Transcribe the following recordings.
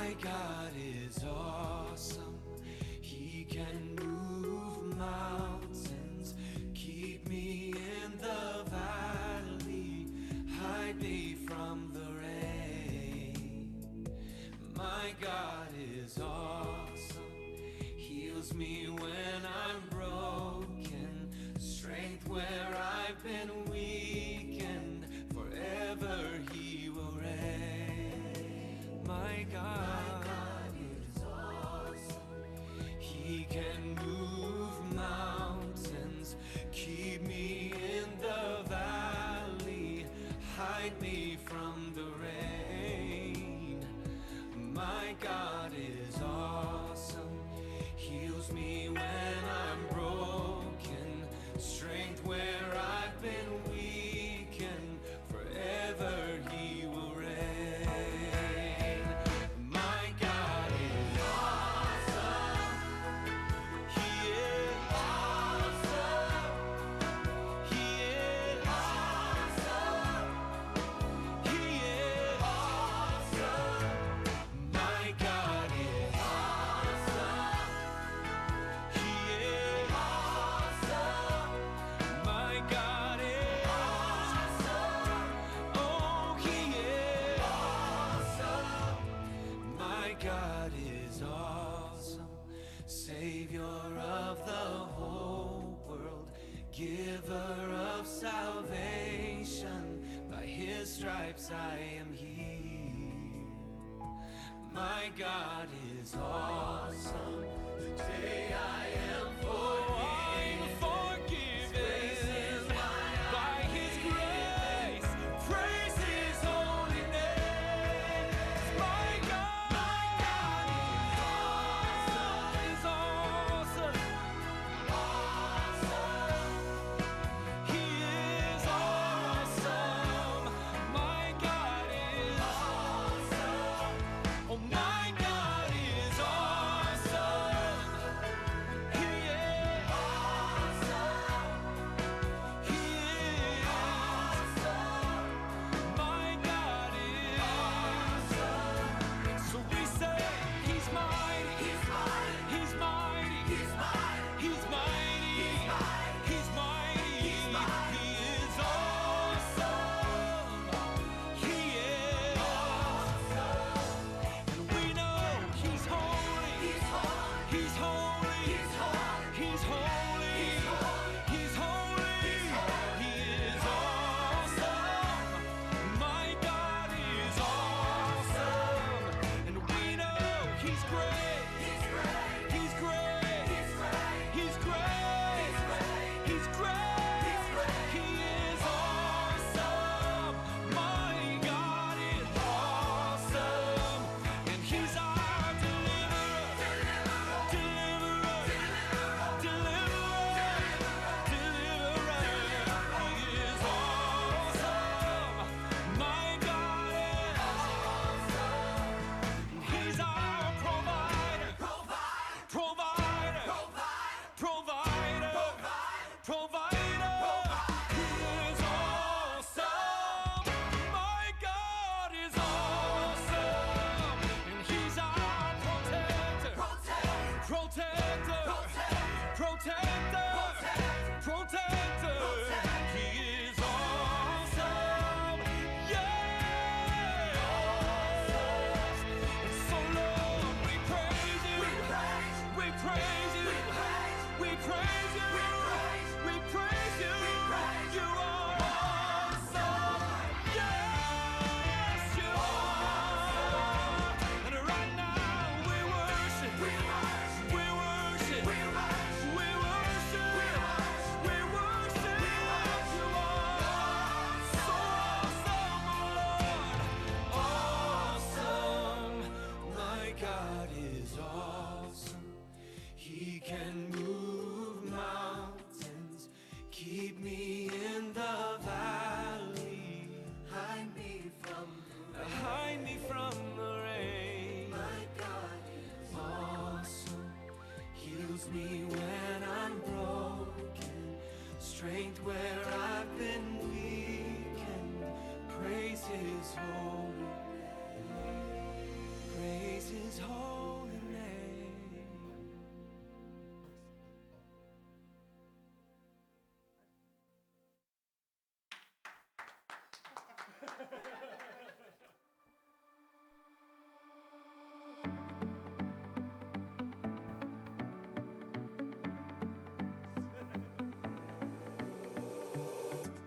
My God is awesome. He can move mountains, keep me in the valley, hide me from the rain. My God is awesome. Heals me when I'm broken, strength where I've been weakened. Forever He will reign. My God is awesome. He can move mountains, keep me in the valley, hide me from the rain. My God is awesome. Heals me when I'm broken, strength where I've been weakened. Forever He will reign. My God is awesome. He is awesome. He is awesome. He is awesome. My God is awesome. He is awesome. My God is awesome. Oh, He is awesome. My God is awesome. Savior of the whole world, giver of salvation. By His stripes I am healed. My God is awesome. Today I am forgiven. By His grace, praise His holy name. My God is awesome. He is awesome. My God is awesome. Oh, my God is awesome. He is awesome. He is awesome. My God is awesome. So we say He's mighty. He's mighty. He's mighty. He's mighty. He's mighty. He's mighty. He's mighty. He is awesome. He is awesome. And we know He's holy. He's holy. He's holy. He's holy. He's holy. He's holy. He is awesome. My God is awesome. And we know He's great. He's great. He's great. He's great. He's great. He's great. He's great. He is awesome. My God is awesome. And He's our deliverer. Deliverer. Deliverer. He is awesome. My God is awesome. He's our provider. Provider. Provider.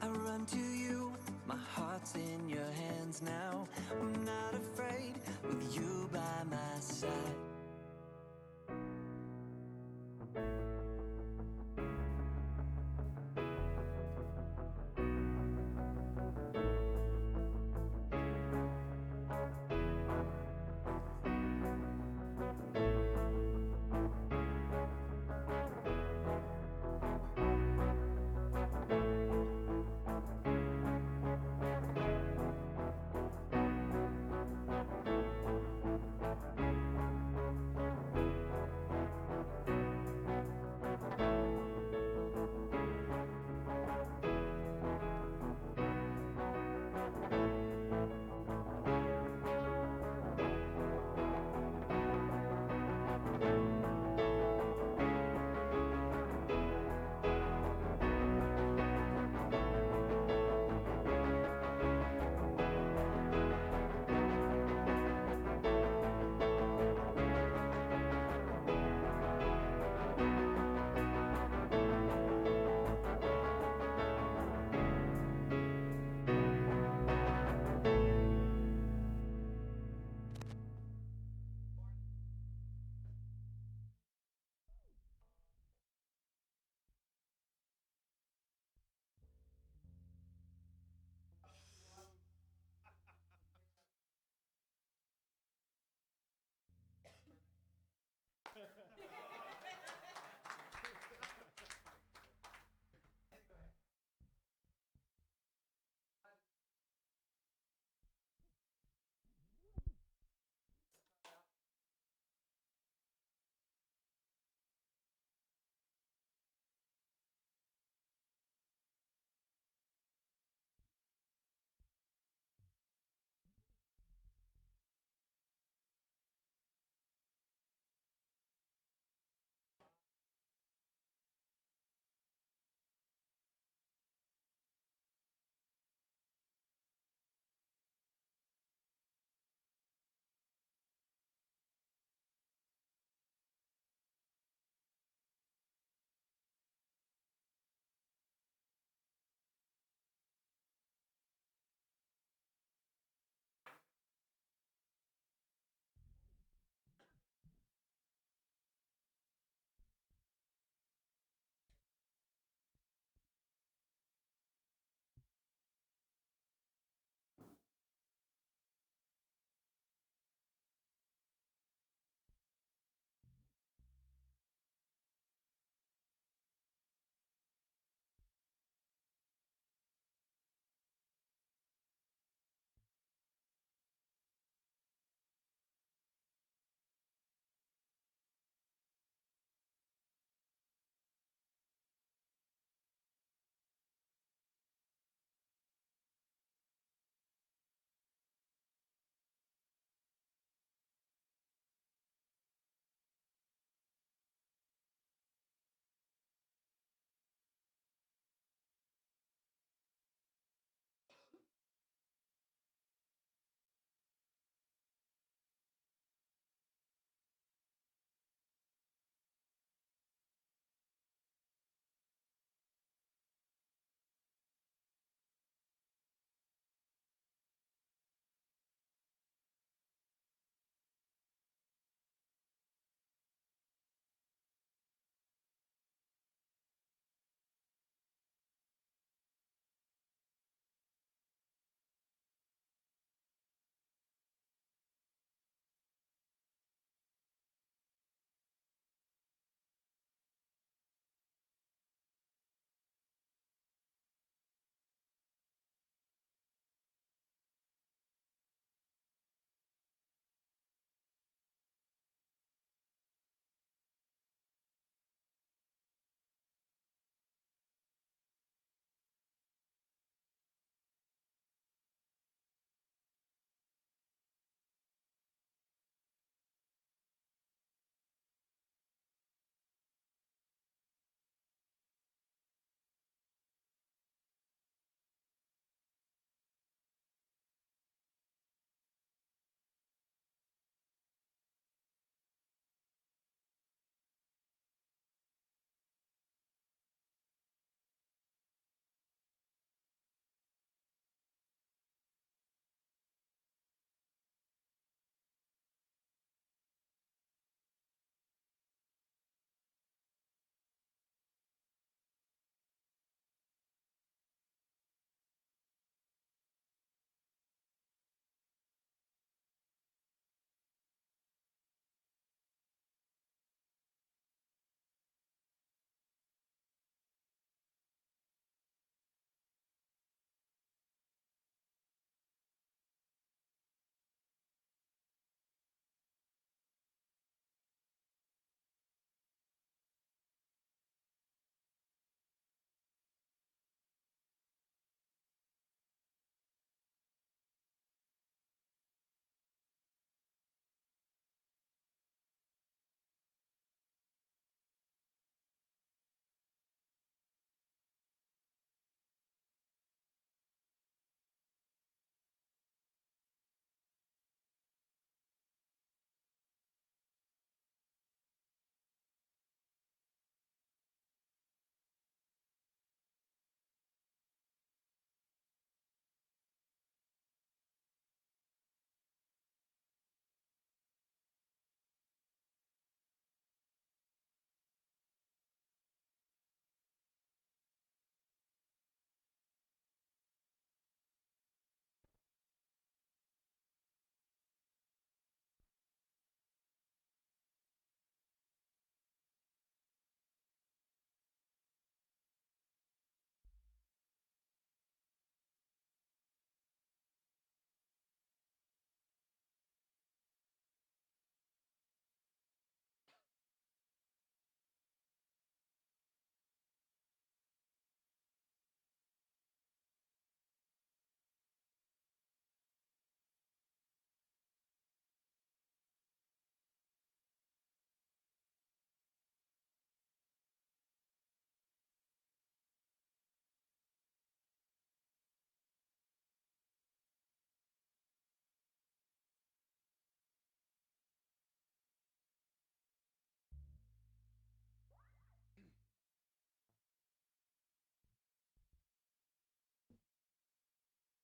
I run to you, my heart's in your hands now. I'm not afraid with you by my side.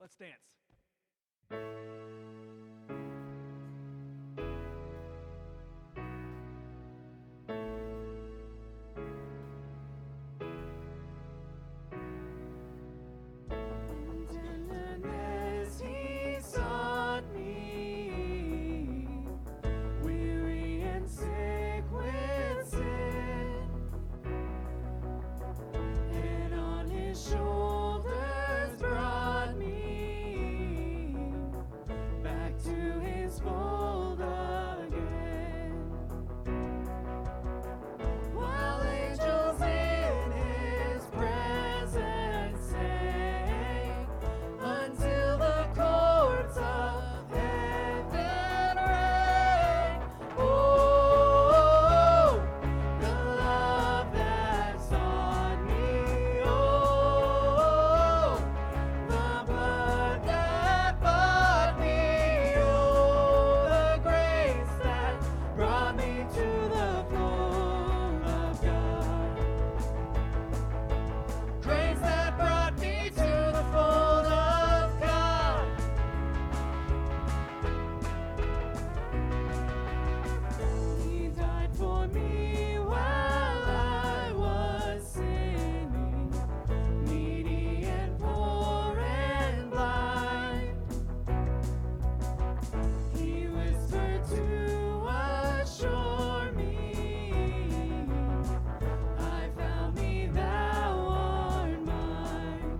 Let's dance. Tenderness he sought me, weary and sick with sin, and on his shoulders brought me back to his fold again. While angels in his presence sang, until the courts of heaven rang. Oh, the love that sought me. Oh, the blood that bought me. Oh, the grace that brought me to the throne of God. Grace that brought me to the fold of God. He died for me while I was sinning, needy and poor and blind. He whispered to assure me, I found me, thou art mine.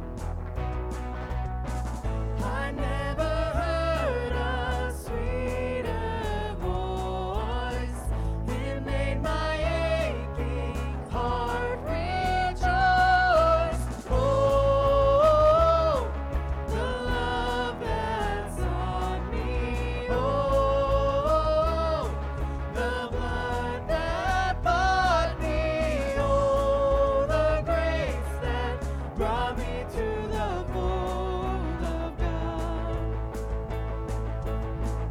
I never heard a sweeter voice. It made my aching heart rejoice. Oh, the love that sought me. Oh, the blood that bought me. Oh, the grace that brought me to the fold of God.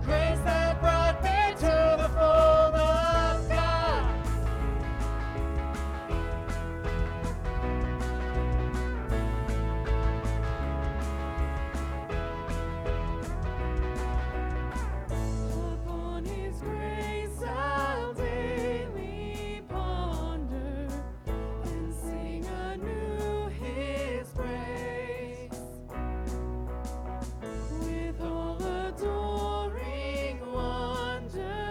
Grace that brought me to the fold of God. Upon his grace I'll daily ponder and sing anew his praise. With all adoring wonder,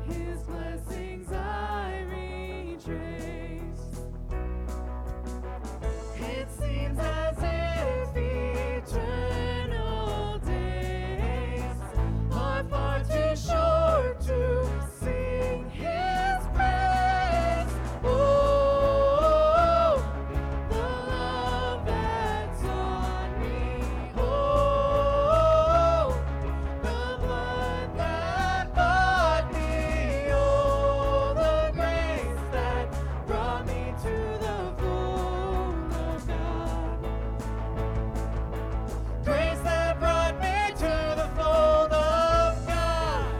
his blessings I retrace. It seems as if eternal days are far too short to sing his praise. Oh, the love that sought me. Oh, the blood that bought me. Oh, the grace that brought me to the fold of God. Grace that brought me to the fold of God.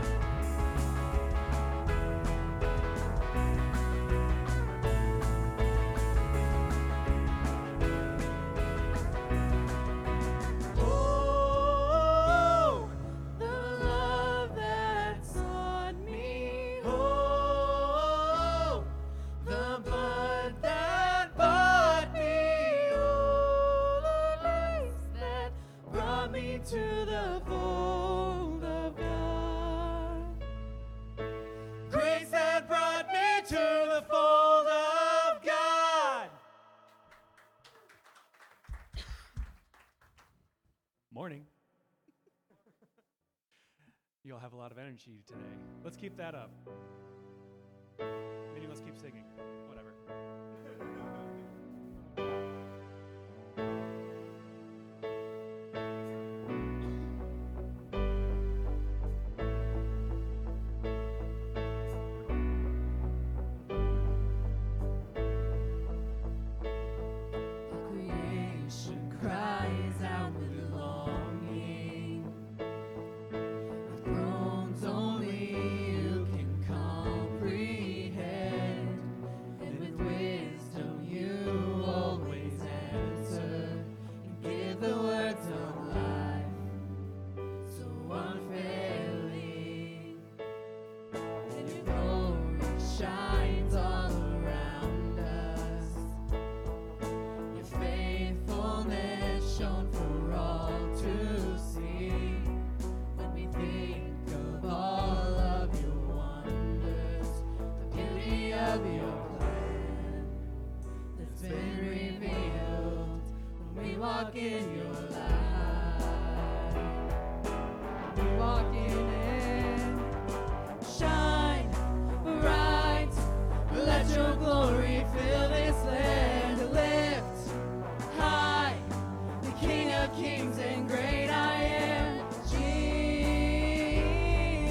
Oh, the love that sought me. Oh, the blood that bought me. Oh, the grace that brought me to the fold of God. Grace that brought me to the fold of God. Morning. You all have a lot of energy today. Let's keep that up. Maybe let's keep singing. Whatever. Creation cries out with longing, with groans only you can comprehend, and with walk in your light. We walk in it. Shine bright. Let your glory fill this land. Lift high the King of Kings and great I am.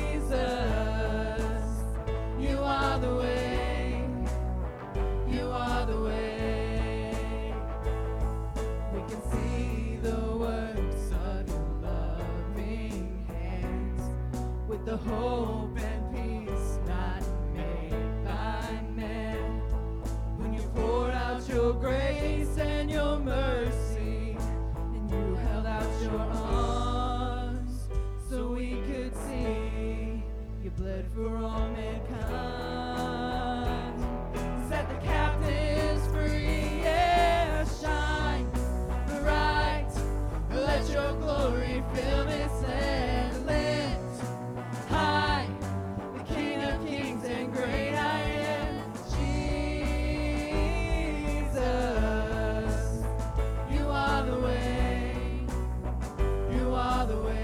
Jesus, you are the way. You are the way. We can see the works of your loving hands with the hope and peace not made by man. When you poured out your grace and your mercy, and you held out your arms so we could see. You bled for all mankind. Set the captives free, yeah. Shine bright. Let your glory fill this land. Lift high the King of Kings and great I am. Jesus, you are the way. You are the way.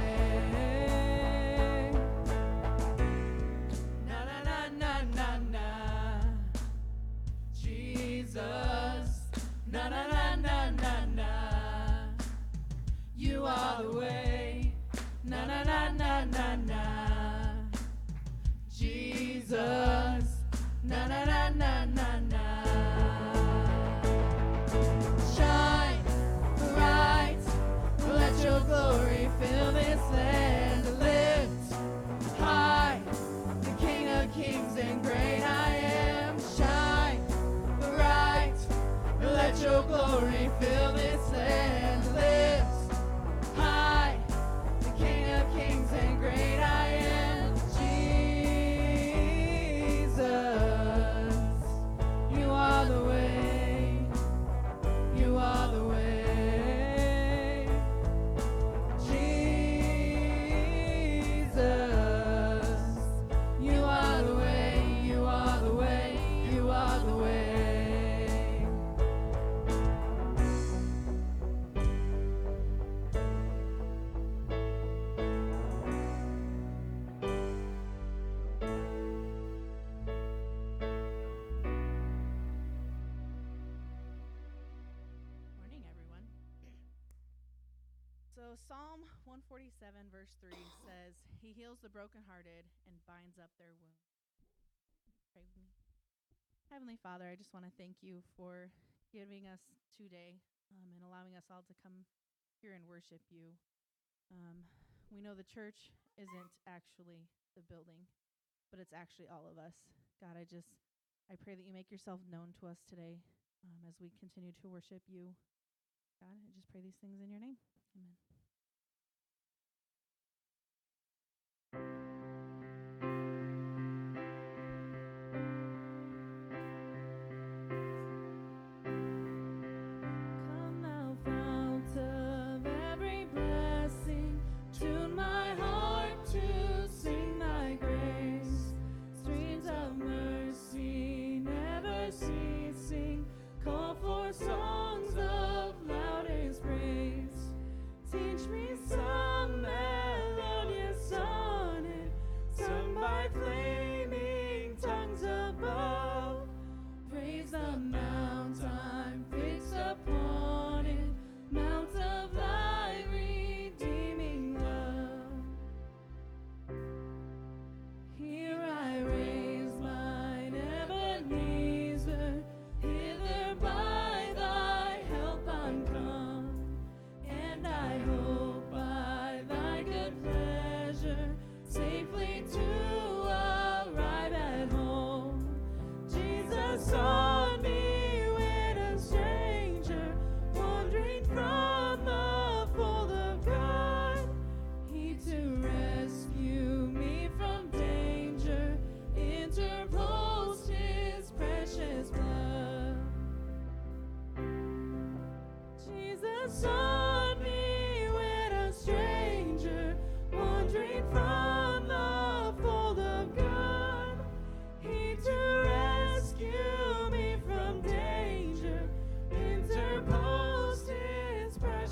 Na na na na na na. Jesus, na na na na na na. You are the way. Na na na na na na. Jesus, na na na na na na. Shine bright. Let your glory fill this land. Lift high the King of Kings and great I am. Shine bright. Let your glory fill this land. Lift high the King of Kings and great I am. Jesus, you are the way. You are the way. Jesus, you are the way. You are the way. You are the way. Morning, everyone. So, Psalm 147, verse 3 says, He heals the brokenhearted and binds up their wounds. Pray with me. Heavenly Father, I just want to thank you for giving us today and allowing us all to come here and worship you. We know the church isn't actually the building, but it's actually all of us. God, I pray that you make yourself known to us today as we continue to worship you. God, I just pray these things in your name. Amen. Come thou fount of every blessing, tune my heart to sing thy grace. Streams of mercy never ceasing, call for songs of loudest praise. Teach me some melodious sonnet, sung by flaming tongues above. Praise the mount I'm fixed upon it, mount of thy redeeming love. Here I raise mine Ebenezer, hither by thy help I'm come, and I hope by thy good pleasure safely to arrive at home. Jesus sought me when a stranger, wandering from the fold of God. He to rescue me from danger interposed his precious blood. Jesus sought me when a stranger, wandering from the fold of God. He to rescue me from danger interposed his precious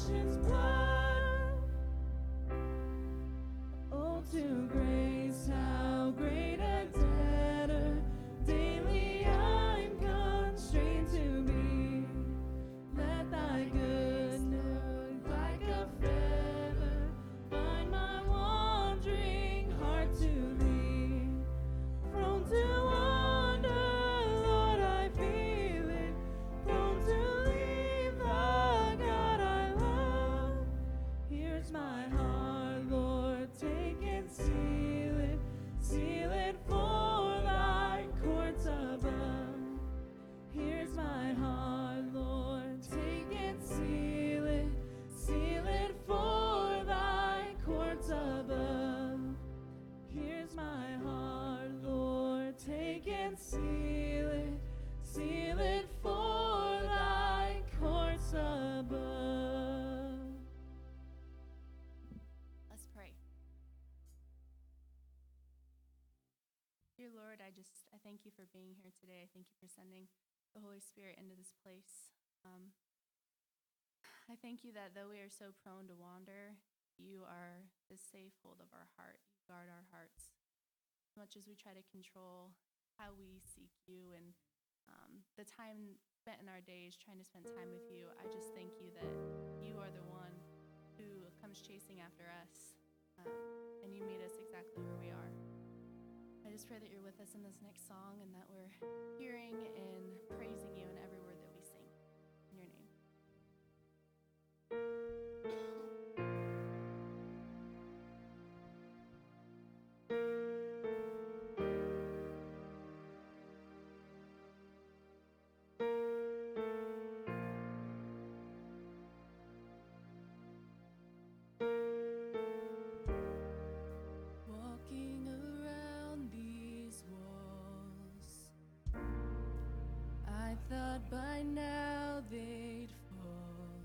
and seal it for thy courts above. Let's pray. Dear Lord, I thank you for being here today. I thank you for sending the Holy Spirit into this place. I thank you that though we are so prone to wander, you are the safe hold of our heart. You guard our hearts. As much as we try to control how we seek you and the time spent in our days trying to spend time with you, I just thank you that you are the one who comes chasing after us, and you meet us exactly where we are. I just pray that you're with us in this next song and that we're hearing and praising you in every word that we sing. In your name. Walking around these walls, I thought by now they'd fall,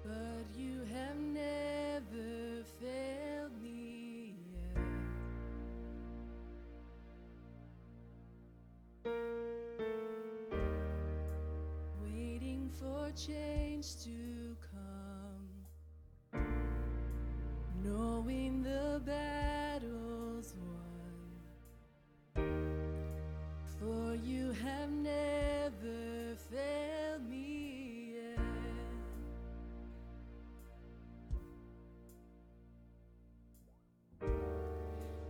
but you have never failed me yet. Waiting for change to come, knowing the battle's won, for you have never failed me yet.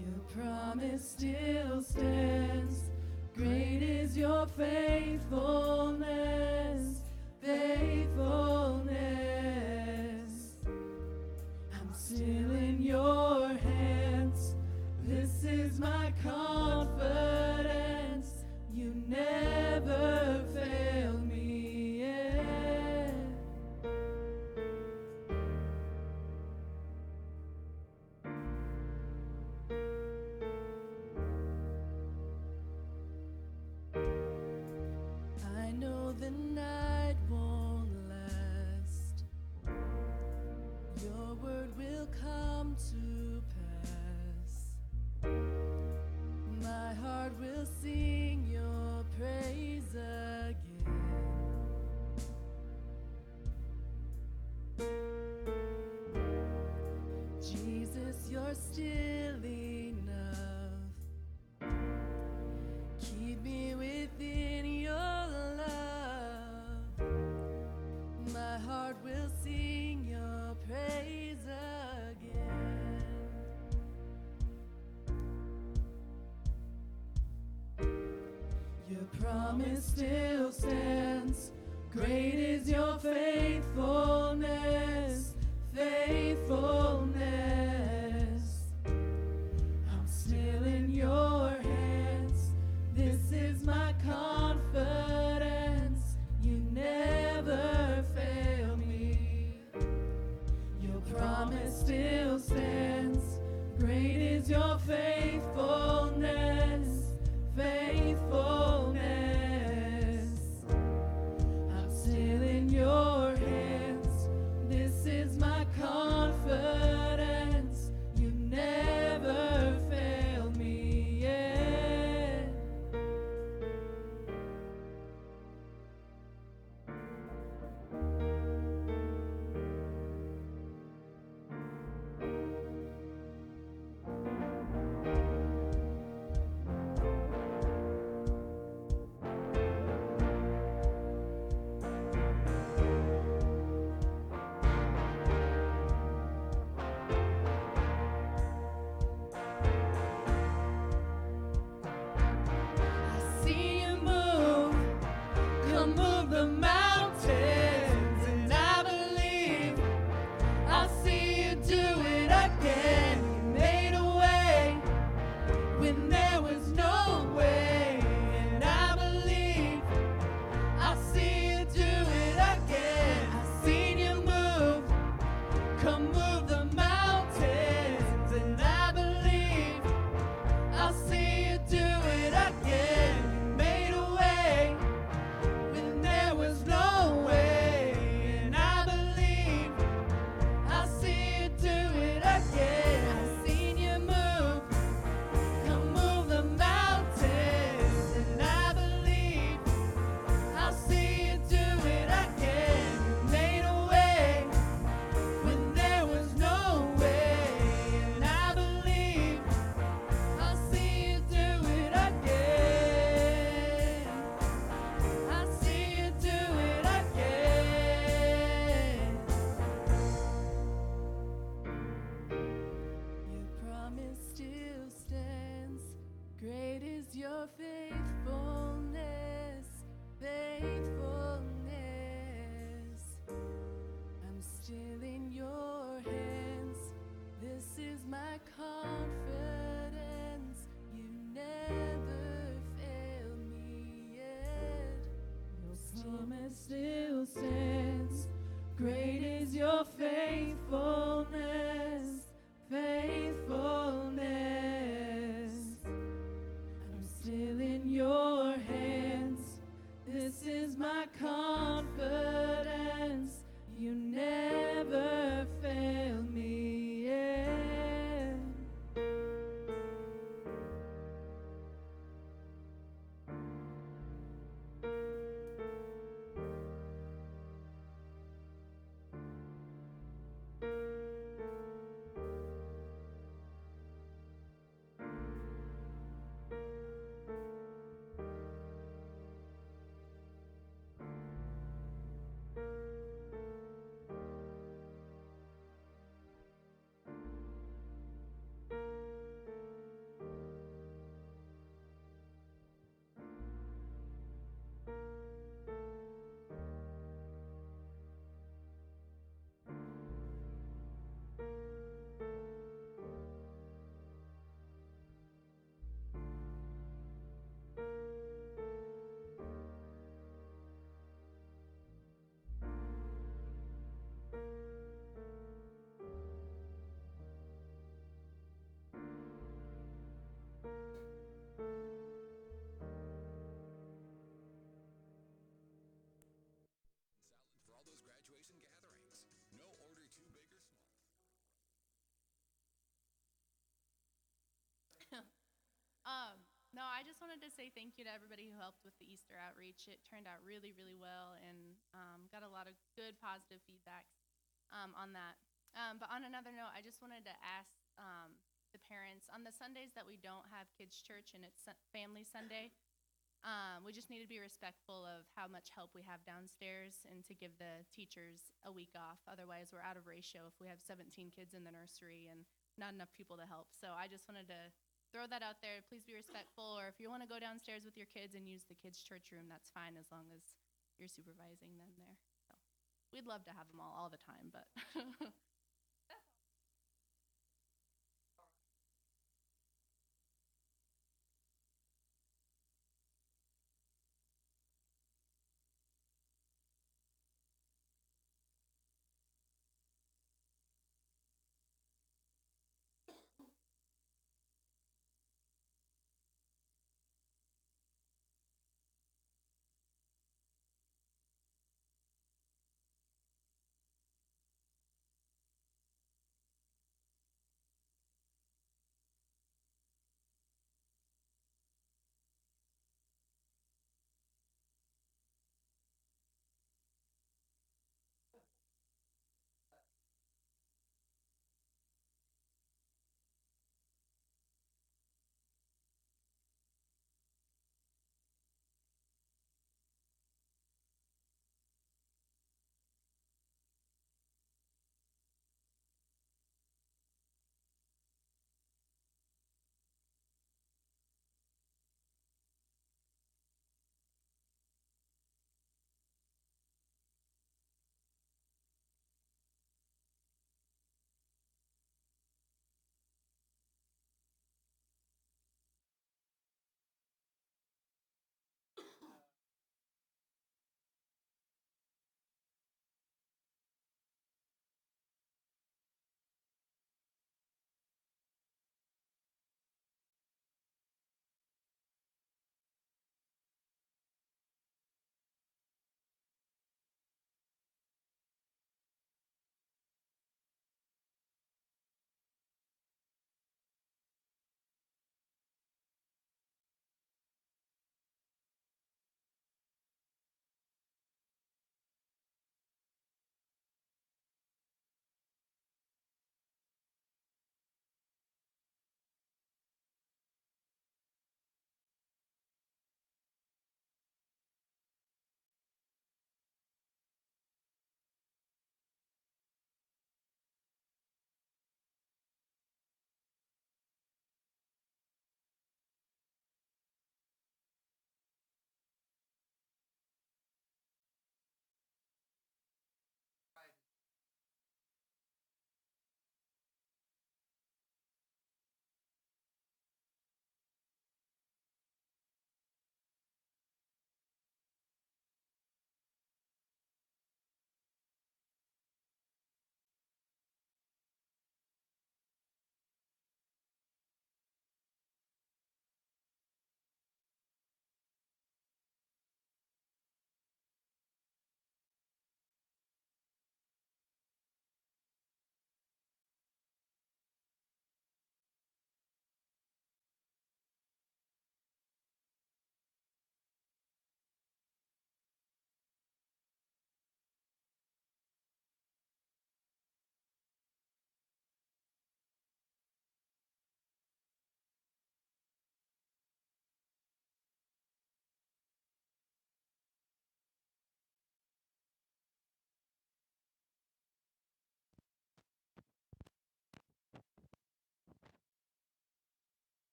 Your promise still stands. Great is your faithfulness, faithfulness. I'm still in your hands. This is my confidence. You never fail me yet. I know the night won't last. Your word will come to pass. My heart will sing your praise again. Jesus, you're still enough. Keep me within your love. My heart will sing your praise again. Your promise still stands. Great is your faithfulness, faithfulness. I'm still in your hands. This is my confidence. You never fail me. Your promise still stands. Great is your faithfulness, faithfulness. I'm still in your hands. This is my confidence. You never fail me yet. I see you move, come move the mountains, and I believe I'll see you do it again. You made a way when there was no way, and I believe I'll see you do it again. I've seen you move, come move the mountains, and I believe I'll see you do still stands. Great is your faithfulness, faithfulness. I'm still in your hands. This is my confidence. You never fail me yet. For all those graduation gatherings. No order too big or small. No, I just wanted to say thank you to everybody who helped with the Easter outreach. It turned out really, really well, and got a lot of good, positive feedback on that. But on another note, I just wanted to ask the parents, on the Sundays that we don't have kids' church and it's Family Sunday, we just need to be respectful of how much help we have downstairs and to give the teachers a week off. Otherwise, we're out of ratio if we have 17 kids in the nursery and not enough people to help. So I just wanted to throw that out there. Please be respectful, or if you want to go downstairs with your kids and use the kids' church room, that's fine as long as you're supervising them there. So we'd love to have them all the time, but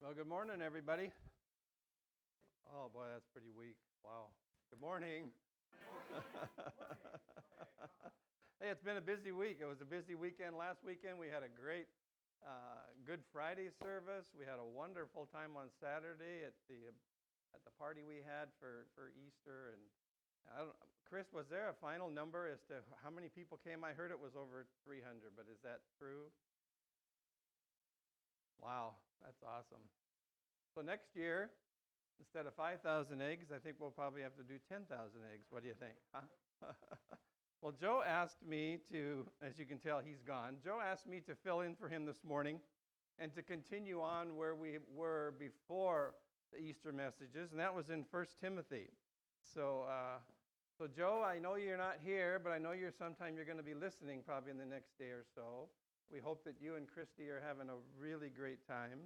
Well, good morning, everybody. Oh, boy, that's pretty weak. Wow. Good morning. Hey, it's been a busy week. It was a busy weekend last weekend. We had a great Good Friday service. We had a wonderful time on Saturday at the party we had for Easter. And Chris, was there a final number as to how many people came? I heard it was over 300, but is that true? Wow, that's awesome. So next year, instead of 5,000 eggs, I think we'll probably have to do 10,000 eggs. What do you think? Huh? Well, Joe asked me to, as you can tell, he's gone. Joe asked me to fill in for him this morning and to continue on where we were before the Easter messages, and that was in 1 Timothy. So, Joe, I know you're not here, but I know you're going to be listening probably in the next day or so. We hope that you and Christy are having a really great time.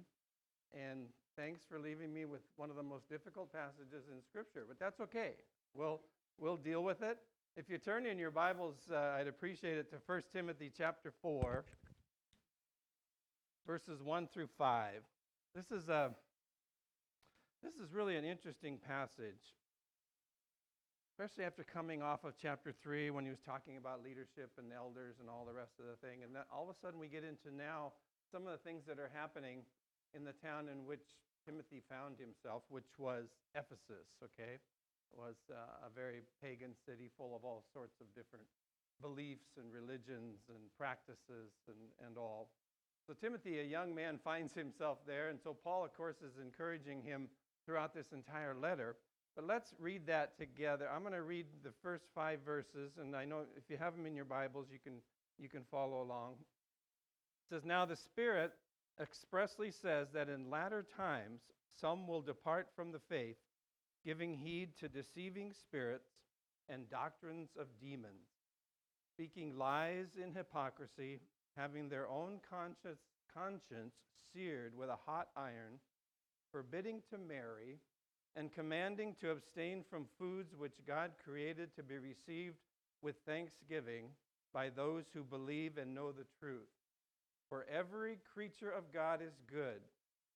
And thanks for leaving me with one of the most difficult passages in Scripture, but that's okay. We'll deal with it. If you turn in your Bibles, I'd appreciate it to 1 Timothy chapter 4, verses 1 through 5. This is really an interesting passage, especially after coming off of chapter 3 when he was talking about leadership and elders and all the rest of the thing. And then all of a sudden we get into now some of the things that are happening in the town in which Timothy found himself, which was Ephesus, okay? It was a very pagan city full of all sorts of different beliefs and religions and practices and all. So Timothy, a young man, finds himself there, and so Paul, of course, is encouraging him throughout this entire letter. But let's read that together. I'm going to read the first 5 verses, and I know if you have them in your Bibles, you can follow along. It says, "Now the Spirit expressly says that in latter times some will depart from the faith, giving heed to deceiving spirits and doctrines of demons, speaking lies in hypocrisy, having their own conscience seared with a hot iron, forbidding to marry, and commanding to abstain from foods which God created to be received with thanksgiving by those who believe and know the truth. For every creature of God is good,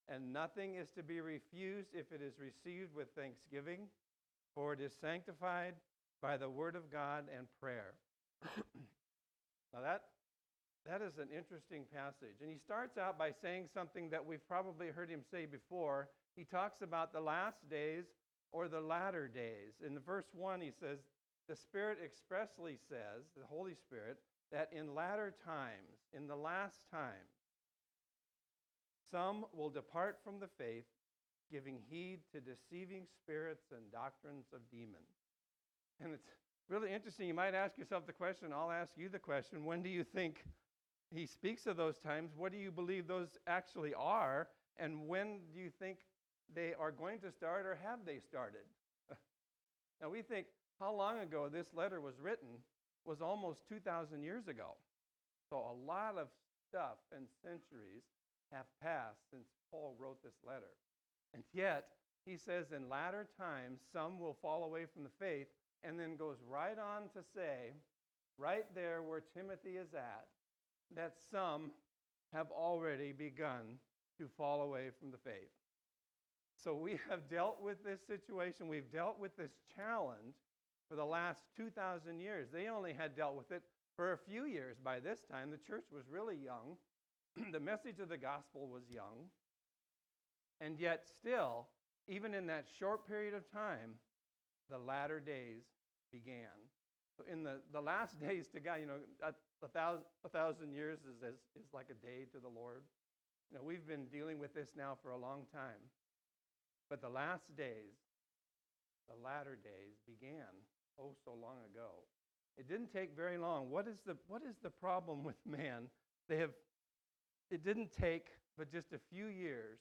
and nothing is to be refused if it is received with thanksgiving, for it is sanctified by the word of God and prayer." Now that is an interesting passage. And he starts out by saying something that we've probably heard him say before. He talks about the last days or the latter days. In the verse 1, he says, the Spirit expressly says, the Holy Spirit, that in latter times, in the last time, some will depart from the faith, giving heed to deceiving spirits and doctrines of demons. And it's really interesting. You might ask yourself the question, I'll ask you the question, when do you think he speaks of those times? What do you believe those actually are? And when do you think they are going to start, or have they started? Now we think how long ago this letter was written was almost 2,000 years ago. So a lot of stuff and centuries have passed since Paul wrote this letter. And yet, he says in latter times, some will fall away from the faith, and then goes right on to say, right there where Timothy is at, that some have already begun to fall away from the faith. So we have dealt with this situation. We've dealt with this challenge for the last 2,000 years. They only had dealt with it for a few years by this time. The church was really young. The message of the gospel was young. And yet still, even in that short period of time, the latter days began. So in the last days to God, 1,000 years is like a day to the Lord. We've been dealing with this now for a long time. But the last days, the latter days began so long ago. It didn't take very long. What is the problem with man? It didn't take but just a few years,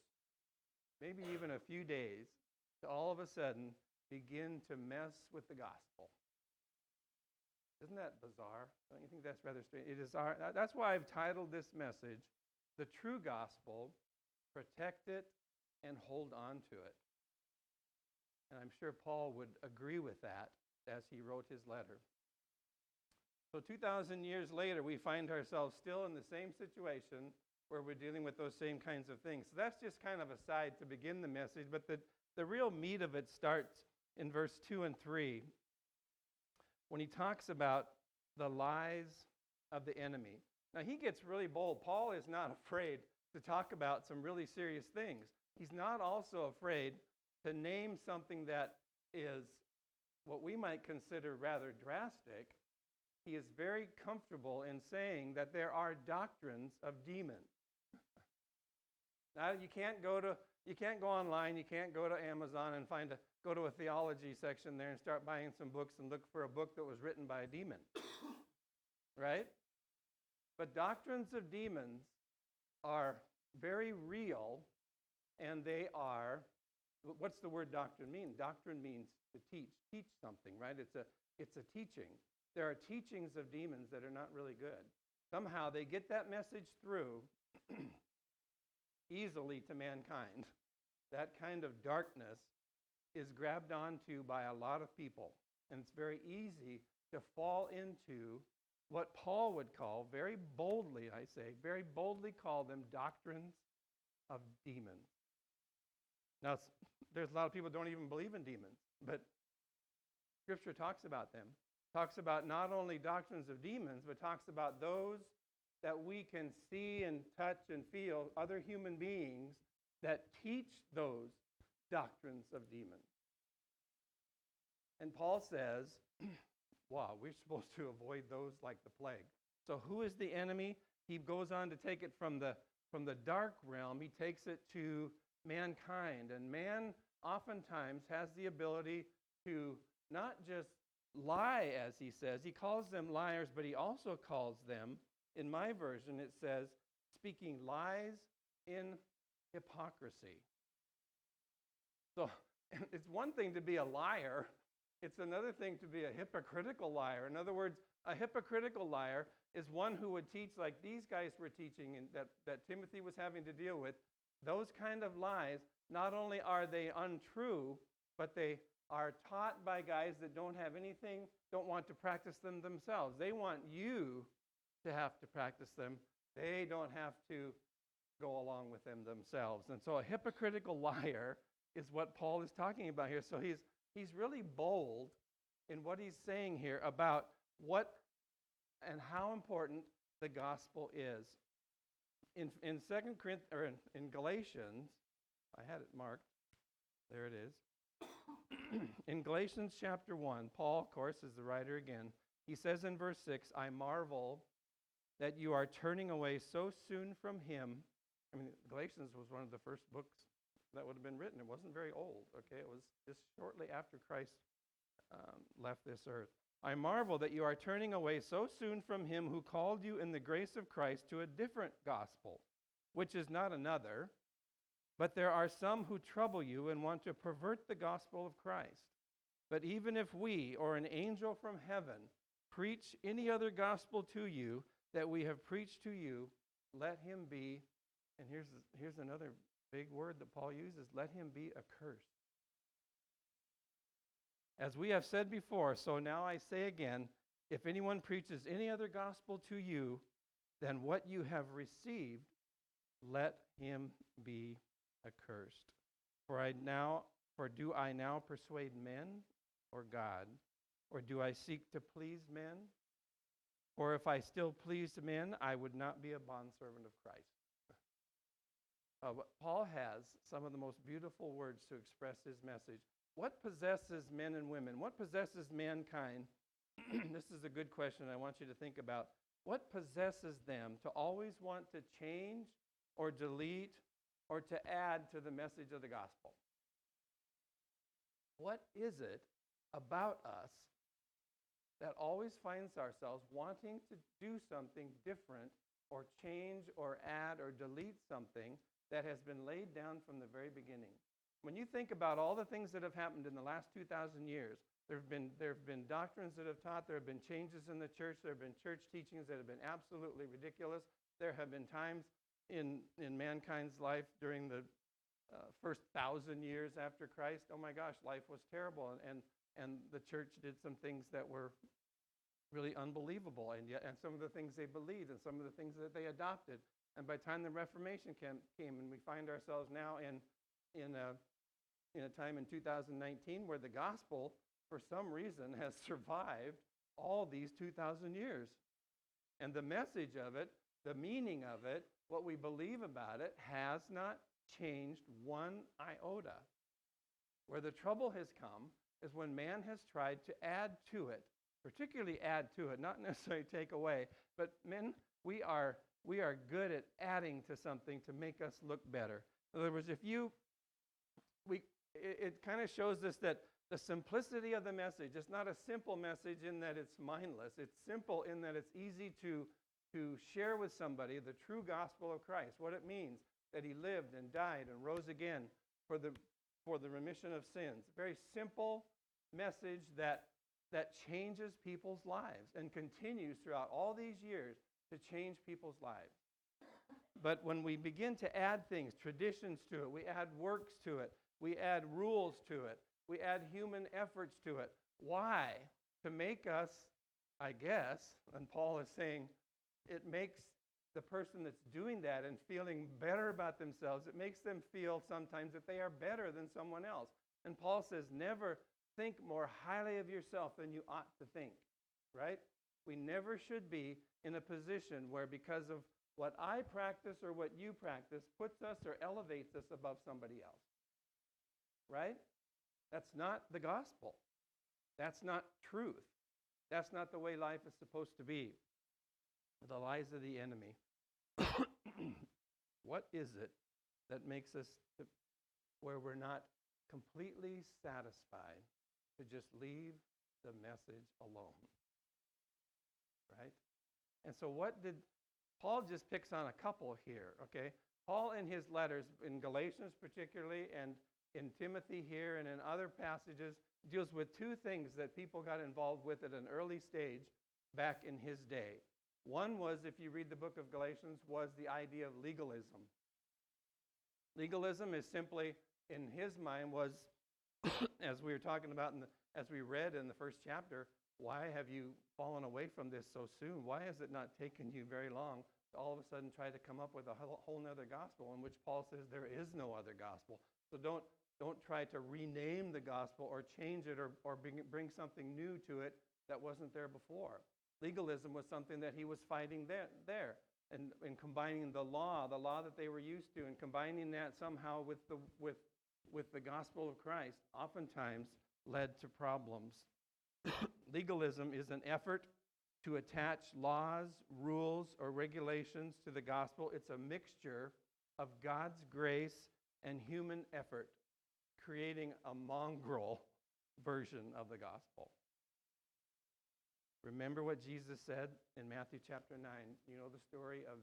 maybe even a few days, to all of a sudden begin to mess with the gospel. Isn't that bizarre? Don't you think that's rather strange? That's why I've titled this message, "The True Gospel, Protect It and Hold On to It." And I'm sure Paul would agree with that as he wrote his letter. So 2,000 years later, we find ourselves still in the same situation, where we're dealing with those same kinds of things. So that's just kind of a side to begin the message, but the real meat of it starts in verse 2 and 3 when he talks about the lies of the enemy. Now, he gets really bold. Paul is not afraid to talk about some really serious things. He's not also afraid to name something that is what we might consider rather drastic. He is very comfortable in saying that there are doctrines of demons. Now, you can't go online, you can't go to Amazon and go to a theology section there and start buying some books and look for a book that was written by a demon. Right? But doctrines of demons are very real, and they are, what's the word doctrine mean? Doctrine means to teach something, right? It's a teaching. There are teachings of demons that are not really good. Somehow they get that message through easily to mankind. That kind of darkness is grabbed onto by a lot of people, and it's very easy to fall into what Paul would call, very boldly call them doctrines of demons. Now, there's a lot of people who don't even believe in demons, but Scripture talks about them. Talks about not only doctrines of demons, but talks about those that we can see and touch and feel, other human beings that teach those doctrines of demons. And Paul says, wow, we're supposed to avoid those like the plague. So who is the enemy? He goes on to take it from the dark realm. He takes it to mankind. And man oftentimes has the ability to not just lie, as he says. He calls them liars, but he also calls them, in my version, it says, speaking lies in hypocrisy. So it's one thing to be a liar. It's another thing to be a hypocritical liar. In other words, a hypocritical liar is one who would teach like these guys were teaching and that Timothy was having to deal with. Those kind of lies, not only are they untrue, but they are taught by guys that don't want to practice them themselves. They want you to have to practice them. They don't have to go along with them themselves. And so a hypocritical liar is what Paul is talking about here. So he's really bold in what he's saying here about what and how important the gospel is. In Galatians, I had it marked. There it is. In Galatians chapter 1, Paul, of course, is the writer again. He says in verse 6, I marvel that you are turning away so soon from him. I mean, Galatians was one of the first books that would have been written. It wasn't very old, okay? It was just shortly after Christ left this earth. I marvel that you are turning away so soon from him who called you in the grace of Christ to a different gospel, which is not another. But there are some who trouble you and want to pervert the gospel of Christ. But even if we or an angel from heaven preach any other gospel to you that we have preached to you, let him be, and here's another big word that Paul uses, let him be accursed. As we have said before, so now I say again, if anyone preaches any other gospel to you than what you have received, let him be accursed. For do I now persuade men or God? Or do I seek to please men? Or if I still pleased men, I would not be a bondservant of Christ. Paul has some of the most beautiful words to express his message. What possesses men and women? What possesses mankind? This is a good question I want you to think about. What possesses them to always want to change or delete or to add to the message of the gospel? What is it about us that always finds ourselves wanting to do something different or change or add or delete something that has been laid down from the very beginning? When you think about all the things that have happened in the last 2,000 years, there have been doctrines that have taught, there have been changes in the church, there have been church teachings that have been absolutely ridiculous. There have been times in mankind's life during the first 1,000 years after Christ, oh my gosh, life was terrible, and the church did some things that were really unbelievable, and some of the things they believed and some of the things that they adopted And by the time the Reformation came and we find ourselves now in a time in 2019 where the gospel, for some reason, has survived all these 2,000 years. And the message of it, the meaning of it, what we believe about it, has not changed one iota. Where the trouble has come is when man has tried to add to it, particularly add to it, not necessarily take away, but men, we are good at adding to something to make us look better. In other words, it kind of shows us that the simplicity of the message, it's not a simple message in that it's mindless. It's simple in that it's easy to share with somebody the true gospel of Christ, what it means that he lived and died and rose again for the remission of sins. Very simple message that changes people's lives and continues throughout all these years to change people's lives. But when we begin to add things, traditions to it, we add works to it, we add rules to it, we add human efforts to it. Why? To make us, I guess, and Paul is saying, it makes the person that's doing that and feeling better about themselves, it makes them feel sometimes that they are better than someone else. And Paul says, never think more highly of yourself than you ought to think, right? We never should be in a position where because of what I practice or what you practice puts us or elevates us above somebody else, right? That's not the gospel. That's not truth. That's not the way life is supposed to be. The lies of the enemy. What is it that makes us where we're not completely satisfied to just leave the message alone? Right? And so what did Paul just picks on a couple here, okay? Paul in his letters, in Galatians particularly, and in Timothy here and in other passages, deals with two things that people got involved with at an early stage back in his day. One was, if you read the book of Galatians, was the idea of legalism. Legalism is simply, in his mind, was, as we were talking about, as we read in the first chapter, why have you fallen away from this so soon? Why has it not taken you very long to all of a sudden try to come up with a whole nother gospel in which Paul says there is no other gospel? So don't try to rename the gospel or change it or bring something new to it that wasn't there before. Legalism was something that he was fighting there. And combining the law that they were used to, and combining that somehow with the gospel of Christ, oftentimes led to problems. Legalism is an effort to attach laws, rules, or regulations to the gospel. It's a mixture of God's grace and human effort, creating a mongrel version of the gospel. Remember what Jesus said in Matthew chapter 9. You know the story of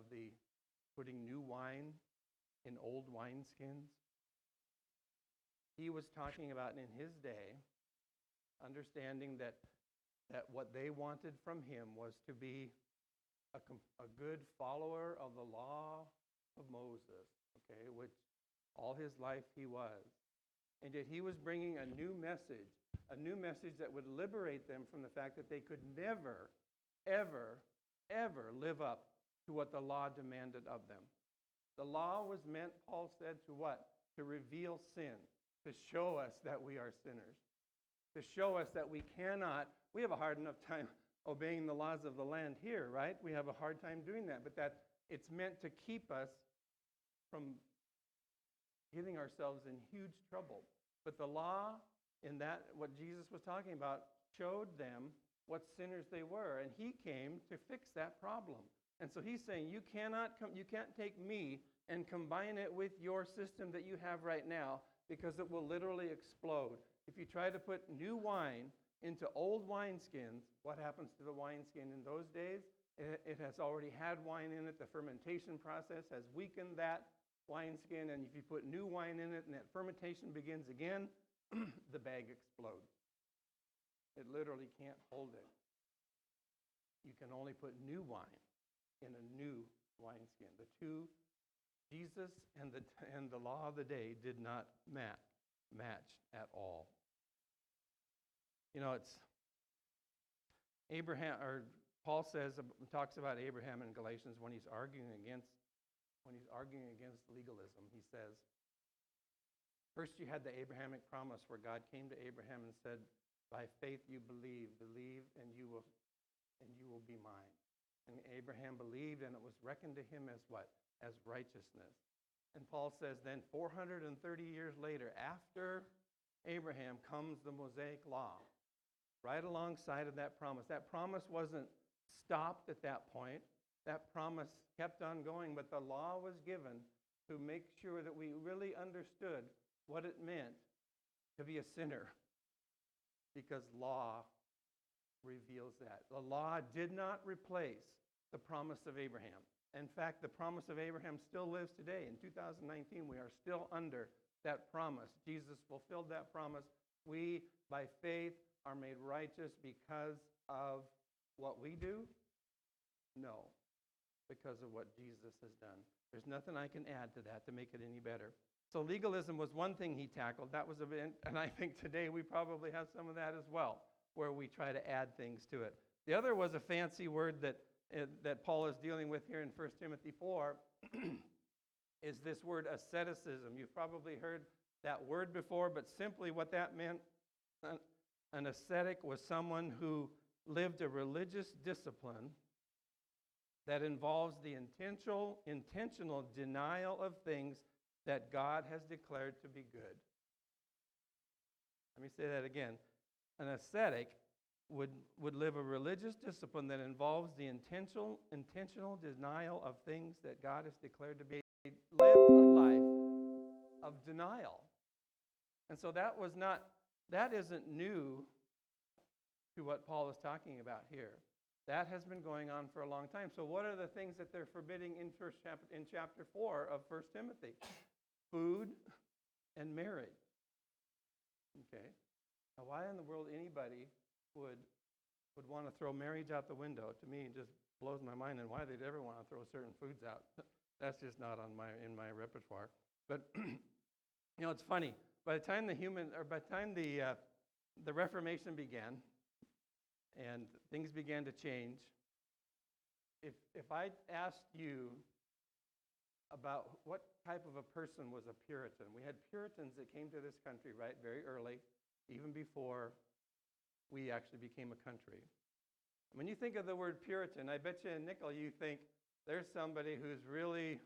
the putting new wine in old wineskins? He was talking about in his day, understanding that what they wanted from him was to be a good follower of the law of Moses, okay, which all his life he was. And yet he was bringing a new message that would liberate them from the fact that they could never, ever, ever live up to what the law demanded of them. The law was meant, Paul said, to what? To reveal sin, to show us that we are sinners, to show us that we have a hard enough time obeying the laws of the land here, right? We have a hard time doing that, but that it's meant to keep us from getting ourselves in huge trouble. But the law, in that, what Jesus was talking about, showed them what sinners they were, and he came to fix that problem. And so he's saying, you can't take me and combine it with your system that you have right now, because it will literally explode. If you try to put new wine into old wineskins, what happens to the wineskin in those days? It has already had wine in it. The fermentation process has weakened that wineskin, and if you put new wine in it and that fermentation begins again, the bag explodes. It literally can't hold it. You can only put new wine in a new wineskin. The two, Jesus and the law of the day, did not match at all. You know, it's Paul talks about Abraham in Galatians when he's arguing against legalism. He says, first you had the Abrahamic promise where God came to Abraham and said, by faith you believe, and you will be mine. And Abraham believed, and it was reckoned to him as what? As righteousness. And Paul says then 430 years later, after Abraham, comes the Mosaic Law, right alongside of that promise. That promise wasn't stopped at that point. That promise kept on going, but the law was given to make sure that we really understood what it meant to be a sinner, because law reveals that. The law did not replace the promise of Abraham. In fact, the promise of Abraham still lives today. In 2019, we are still under that promise. Jesus fulfilled that promise. We, by faith, are made righteous because of what we do? No, because of what Jesus has done. There's nothing I can add to that to make it any better. So legalism was one thing he tackled. That was and I think today we probably have some of that as well, where we try to add things to it. The other was a fancy word that Paul is dealing with here in 1 Timothy 4, is this word asceticism. You've probably heard that word before, but simply what that meant, an ascetic was someone who lived a religious discipline that involves the intentional denial of things that God has declared to be good. Let me say that again. An ascetic would live a religious discipline that involves the intentional denial of things that God has declared to be. Live a life of denial. And so that isn't new to what Paul is talking about here. That has been going on for a long time. So what are the things that they're forbidding in chapter 4 of 1 Timothy? Food and marriage. Okay. Now, why in the world anybody would want to throw marriage out the window, to me, just blows my mind, and why they'd ever want to throw certain foods out. That's just not in my repertoire. But it's funny. By the time the Reformation began, and things began to change, if I asked you about what type of a person was a Puritan, we had Puritans that came to this country, right, very early, even before we actually became a country. When you think of the word Puritan, I bet you a nickel you think there's somebody who's really,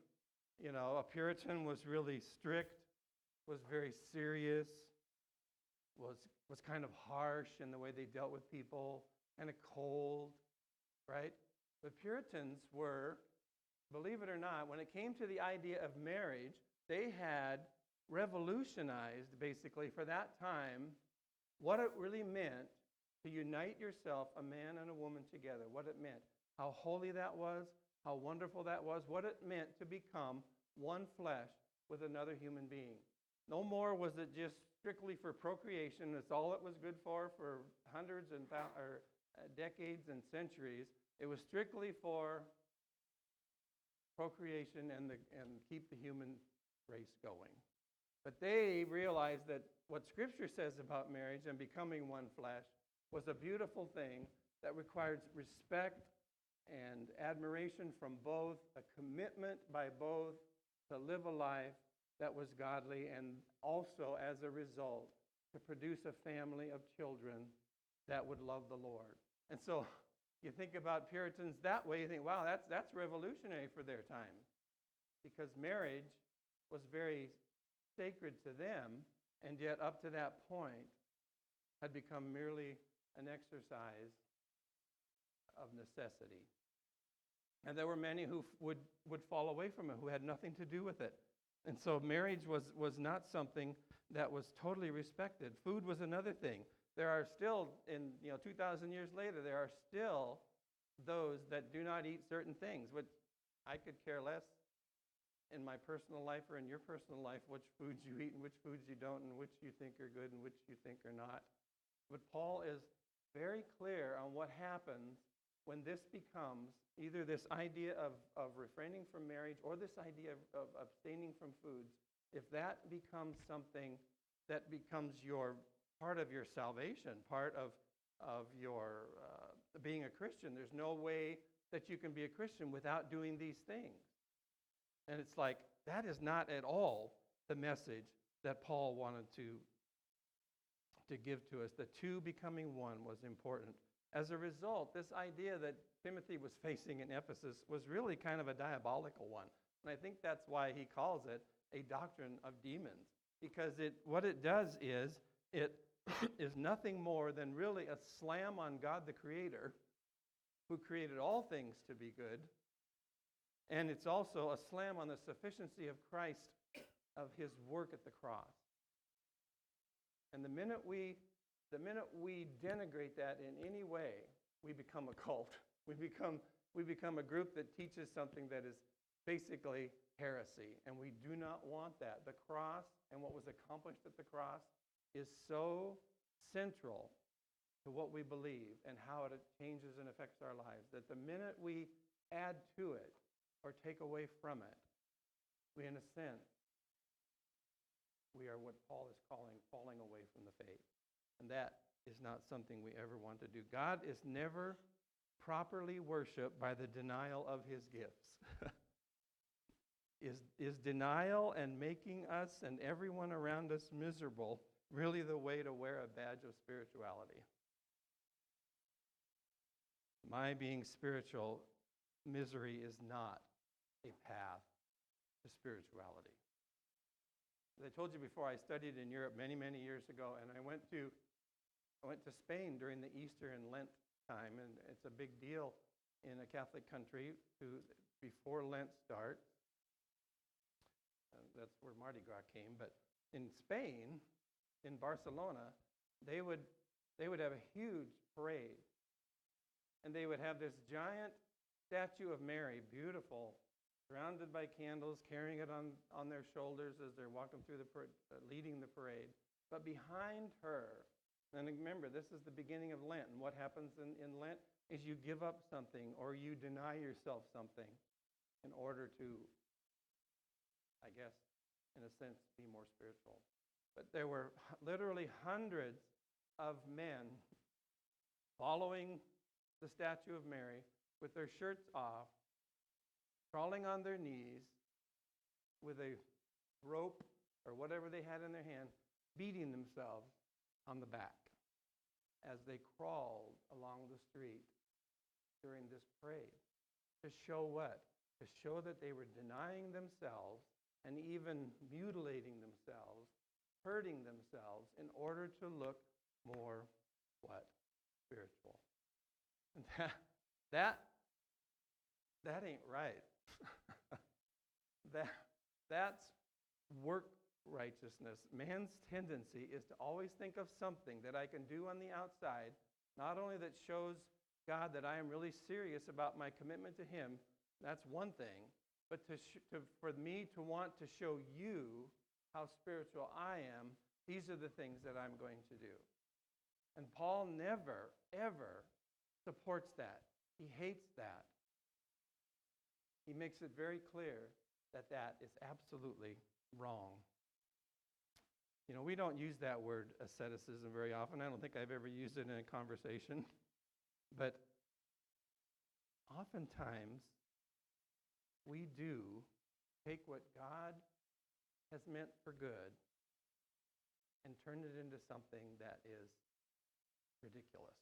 a Puritan was really strict, was very serious, was kind of harsh in the way they dealt with people, kind of cold, right? The Puritans were, believe it or not, when it came to the idea of marriage, they had revolutionized, basically, for that time, what it really meant to unite yourself, a man and a woman together, what it meant, how holy that was, how wonderful that was, what it meant to become one flesh with another human being. No more was it just strictly for procreation. That's all it was good for hundreds and decades and centuries. It was strictly for procreation and keep the human race going. But they realized that what Scripture says about marriage and becoming one flesh was a beautiful thing that required respect and admiration from both, a commitment by both to live a life that was godly, and also, as a result, to produce a family of children that would love the Lord. And so you think about Puritans that way, you think, wow, that's revolutionary for their time, because marriage was very sacred to them, and yet up to that point had become merely an exercise of necessity. And there were many who would fall away from it, who had nothing to do with it. And so marriage was not something that was totally respected. Food was another thing. There are still, 2,000 years later, there are still those that do not eat certain things, which I could care less in my personal life or in your personal life which foods you eat and which foods you don't, and which you think are good and which you think are not. But Paul is very clear on what happens when this becomes either this idea of refraining from marriage or this idea of abstaining from foods. If that becomes something that becomes part of your salvation, part of your being a Christian. There's no way that you can be a Christian without doing these things. And it's like, that is not at all the message that Paul wanted to give to us. The two becoming one was important. As a result, this idea that Timothy was facing in Ephesus was really kind of a diabolical one. And I think that's why he calls it a doctrine of demons. Because what it does is, it is nothing more than really a slam on God the Creator, who created all things to be good. And it's also a slam on the sufficiency of Christ, of his work at the cross. And the minute we denigrate that in any way, we become a cult. We become a group that teaches something that is basically heresy, and we do not want that. The cross and what was accomplished at the cross is so central to what we believe and how it changes and affects our lives that the minute we add to it or take away from it, we, in a sense, we are what Paul is calling falling away from the faith. And that is not something we ever want to do. God is never properly worshiped by the denial of his gifts. Is denial and making us and everyone around us miserable really the way to wear a badge of spirituality? My being spiritual, misery is not a path to spirituality. As I told you before, I studied in Europe many, many years ago, and I went to Spain during the Easter and Lent time, and it's a big deal in a Catholic country before Lent starts. That's where Mardi Gras came. But in Spain, in Barcelona, they would have a huge parade, and they would have this giant statue of Mary, beautiful, surrounded by candles, carrying it on their shoulders as they're walking through leading the parade. But behind her, and remember, this is the beginning of Lent, and what happens in Lent is you give up something or you deny yourself something in order to, I guess, in a sense, be more spiritual. But there were literally hundreds of men following the statue of Mary with their shirts off, crawling on their knees with a rope or whatever they had in their hand, beating themselves on the back as they crawled along the street during this parade. To show what? To show that they were denying themselves and even mutilating themselves, hurting themselves in order to look more what? Spiritual. And that ain't right. That's work righteousness. Man's tendency is to always think of something that I can do on the outside, not only that shows God that I am really serious about my commitment to him, that's one thing, but for me to want to show you how spiritual I am, these are the things that I'm going to do. And Paul never, ever supports that. He hates that. He makes it very clear that that is absolutely wrong. You know, we don't use that word asceticism very often. I don't think I've ever used it in a conversation. But oftentimes, we do take what God has meant for good and turn it into something that is ridiculous.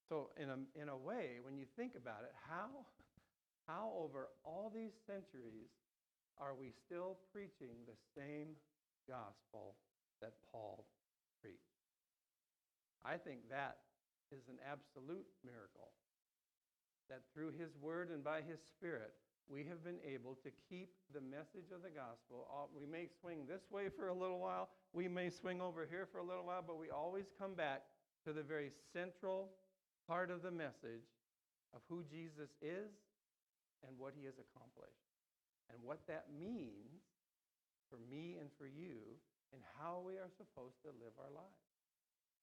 So in a way, when you think about it, how over all these centuries are we still preaching the same gospel that Paul preached? I think that is an absolute miracle, that through his word and by his spirit, we have been able to keep the message of the gospel. We may swing this way for a little while, we may swing over here for a little while, but we always come back to the very central part of the message of who Jesus is and what he has accomplished, and what that means for me and for you, and how we are supposed to live our lives.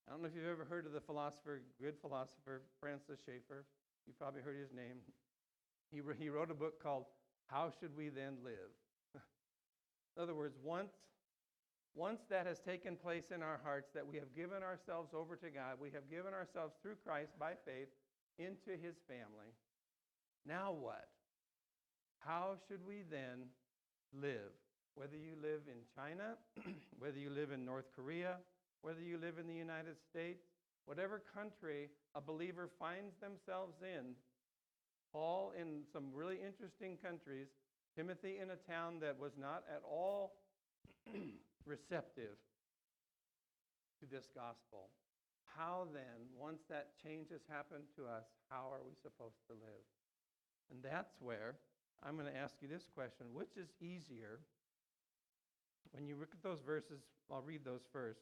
I don't know if you've ever heard of the good philosopher, Francis Schaeffer. You've probably heard his name. He wrote a book called How Should We Then Live? In other words, once once that has taken place in our hearts, that we have given ourselves over to God, we have given ourselves through Christ by faith into his family, now what? How should we then live? Whether you live in China, whether you live in North Korea, whether you live in the United States, whatever country a believer finds themselves in, Paul in some really interesting countries, Timothy in a town that was not at all receptive to this gospel. How then, once that change has happened to us, how are we supposed to live? And that's where I'm going to ask you this question. Which is easier? When you look at those verses, I'll read those first.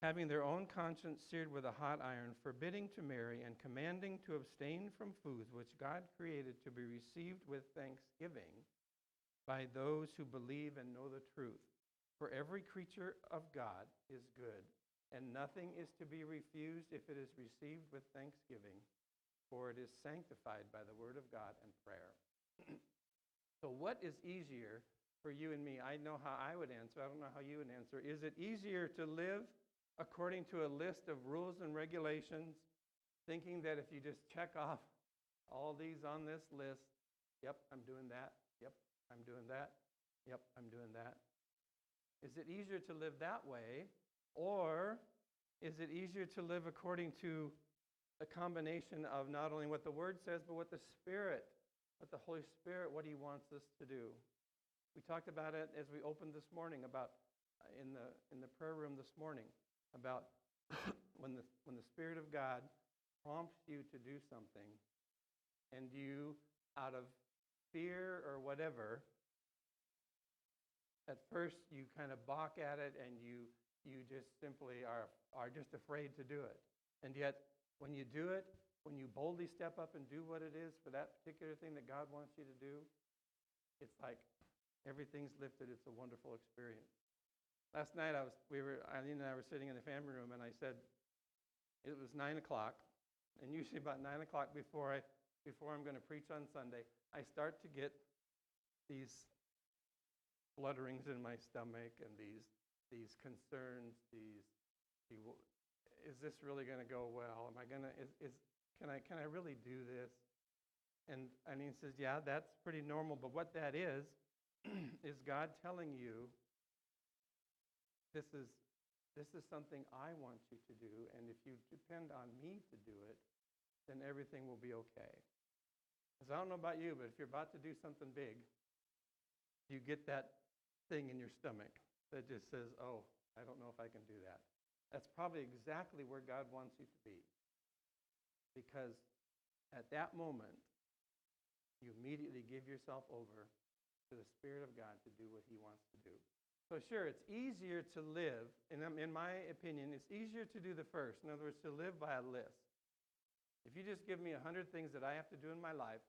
Having their own conscience seared with a hot iron, forbidding to marry, and commanding to abstain from foods which God created to be received with thanksgiving by those who believe and know the truth. For every creature of God is good, and nothing is to be refused if it is received with thanksgiving, for it is sanctified by the word of God and prayer. So what is easier for you and me? I know how I would answer. I don't know how you would answer. Is it easier to live according to a list of rules and regulations, thinking that if you just check off all these on this list, yep, I'm doing that, yep, I'm doing that, yep, I'm doing that? Is it easier to live that way, or is it easier to live according to a combination of not only what the Word says, but what the Spirit, what the Holy Spirit, what He wants us to do? We talked about it as we opened this morning, about in the prayer room this morning, about when the Spirit of God prompts you to do something, and you, out of fear or whatever, at first you kind of balk at it, and you just simply are just afraid to do it. And yet, when you do it, when you boldly step up and do what it is for that particular thing that God wants you to do, it's like everything's lifted. It's a wonderful experience. Last night, Eileen and I were sitting in the family room, and I said, it was 9 o'clock, and usually about 9 o'clock before I'm going to preach on Sunday, I start to get these flutterings in my stomach and these concerns, is this really going to go well? Am I going to, can I really do this? And Eileen says, yeah, that's pretty normal, but what that is God telling you, this is something I want you to do, and if you depend on me to do it, then everything will be okay. Because I don't know about you, but if you're about to do something big, you get that thing in your stomach that just says, oh, I don't know if I can do that. That's probably exactly where God wants you to be. Because at that moment, you immediately give yourself over to the Spirit of God to do what He wants to do. So sure, it's easier to live, and in my opinion, it's easier to do the first. In other words, to live by a list. If you just give me 100 things that I have to do in my life,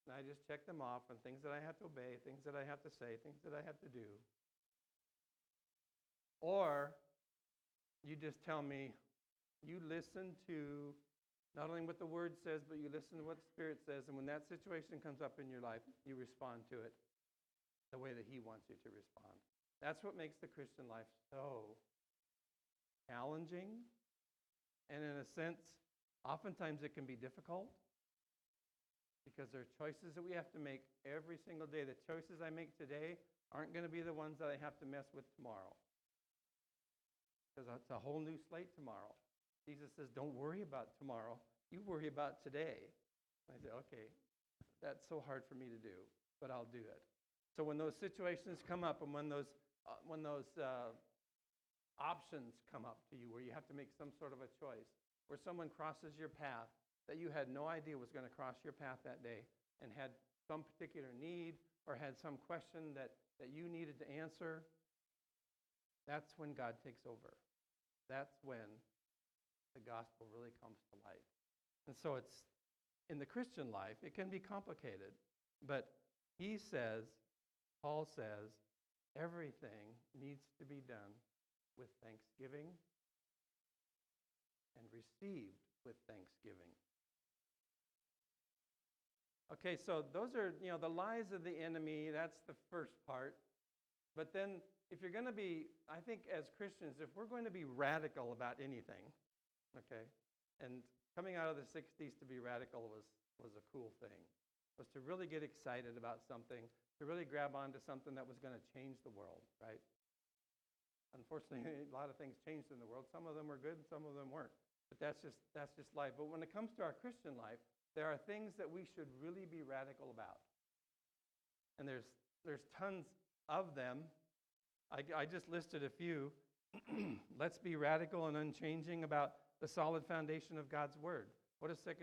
and I just check them off, and things that I have to obey, things that I have to say, things that I have to do. Or you just tell me, you listen to not only what the Word says, but you listen to what the Spirit says, and when that situation comes up in your life, you respond to it the way that He wants you to respond. That's what makes the Christian life so challenging, and in a sense, oftentimes it can be difficult, because there are choices that we have to make every single day. The choices I make today aren't going to be the ones that I have to mess with tomorrow, because it's a whole new slate tomorrow. Jesus says, don't worry about tomorrow. You worry about today. I say, okay, that's so hard for me to do, but I'll do it. So when those situations come up, and when those options come up to you where you have to make some sort of a choice, where someone crosses your path that you had no idea was going to cross your path that day, and had some particular need or had some question that you needed to answer, that's when God takes over. That's when the gospel really comes to light. And so it's, in the Christian life, it can be complicated, but Paul says, everything needs to be done with thanksgiving and received with thanksgiving. Okay, so those are, the lies of the enemy. That's the first part. But then, if you're going to be, I think as Christians, if we're going to be radical about anything, okay, and coming out of the 60s to be radical was a cool thing, was to really get excited about something, to really grab onto something that was going to change the world, right? Unfortunately, a lot of things changed in the world. Some of them were good and some of them weren't. But that's just life. But when it comes to our Christian life, there are things that we should really be radical about. And there's tons of them. I just listed a few. Let's be radical and unchanging about the solid foundation of God's word. What does 2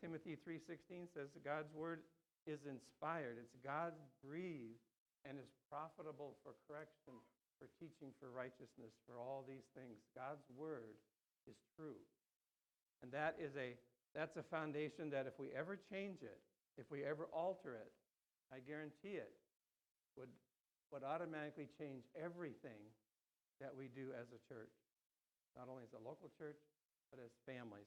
Timothy 3:16 says? God's word is inspired. It's God-breathed and is profitable for correction, for teaching, for righteousness, for all these things. God's word is true. And that's a foundation that if we ever change it, if we ever alter it, I guarantee it would automatically change everything that we do as a church. Not only as a local church, but as families.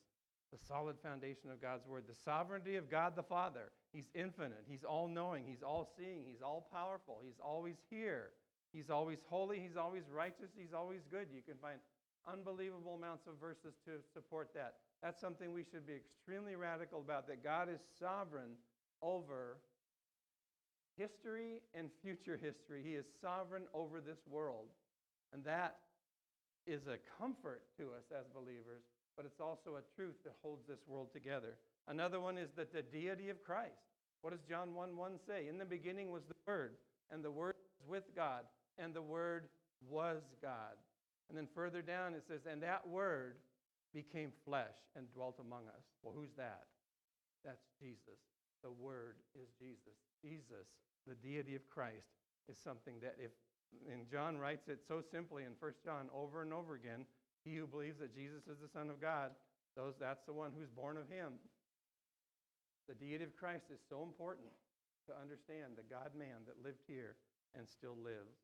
The solid foundation of God's word. The sovereignty of God the Father. He's infinite. He's all-knowing. He's all-seeing. He's all-powerful. He's always here. He's always holy. He's always righteous. He's always good. You can find unbelievable amounts of verses to support that. That's something we should be extremely radical about, that God is sovereign over history and future history. He is sovereign over this world. And that is a comfort to us as believers, but it's also a truth that holds this world together. Another one is that the deity of Christ. What does John 1:1 say? In the beginning was the Word, and the Word was with God, and the Word was God. And then further down it says, and that Word became flesh and dwelt among us. Well, who's that? That's Jesus. The Word is Jesus. Jesus, the deity of Christ, is something that and John writes it so simply in 1 John over and over again, he who believes that Jesus is the Son of God, that's the one who's born of him. The deity of Christ is so important to understand, the God-man that lived here and still lives.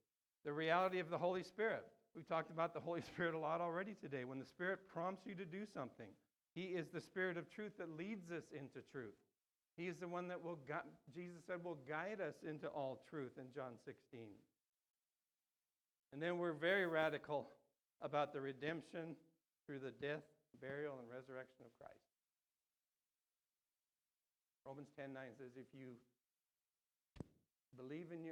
The reality of the Holy Spirit. We talked about the Holy Spirit a lot already today. When the Spirit prompts you to do something, he is the Spirit of truth that leads us into truth. He is the one that Jesus said, will guide us into all truth in John 16. And then we're very radical about the redemption through the death, burial, and resurrection of Christ. Romans 10:9 says, if you believe in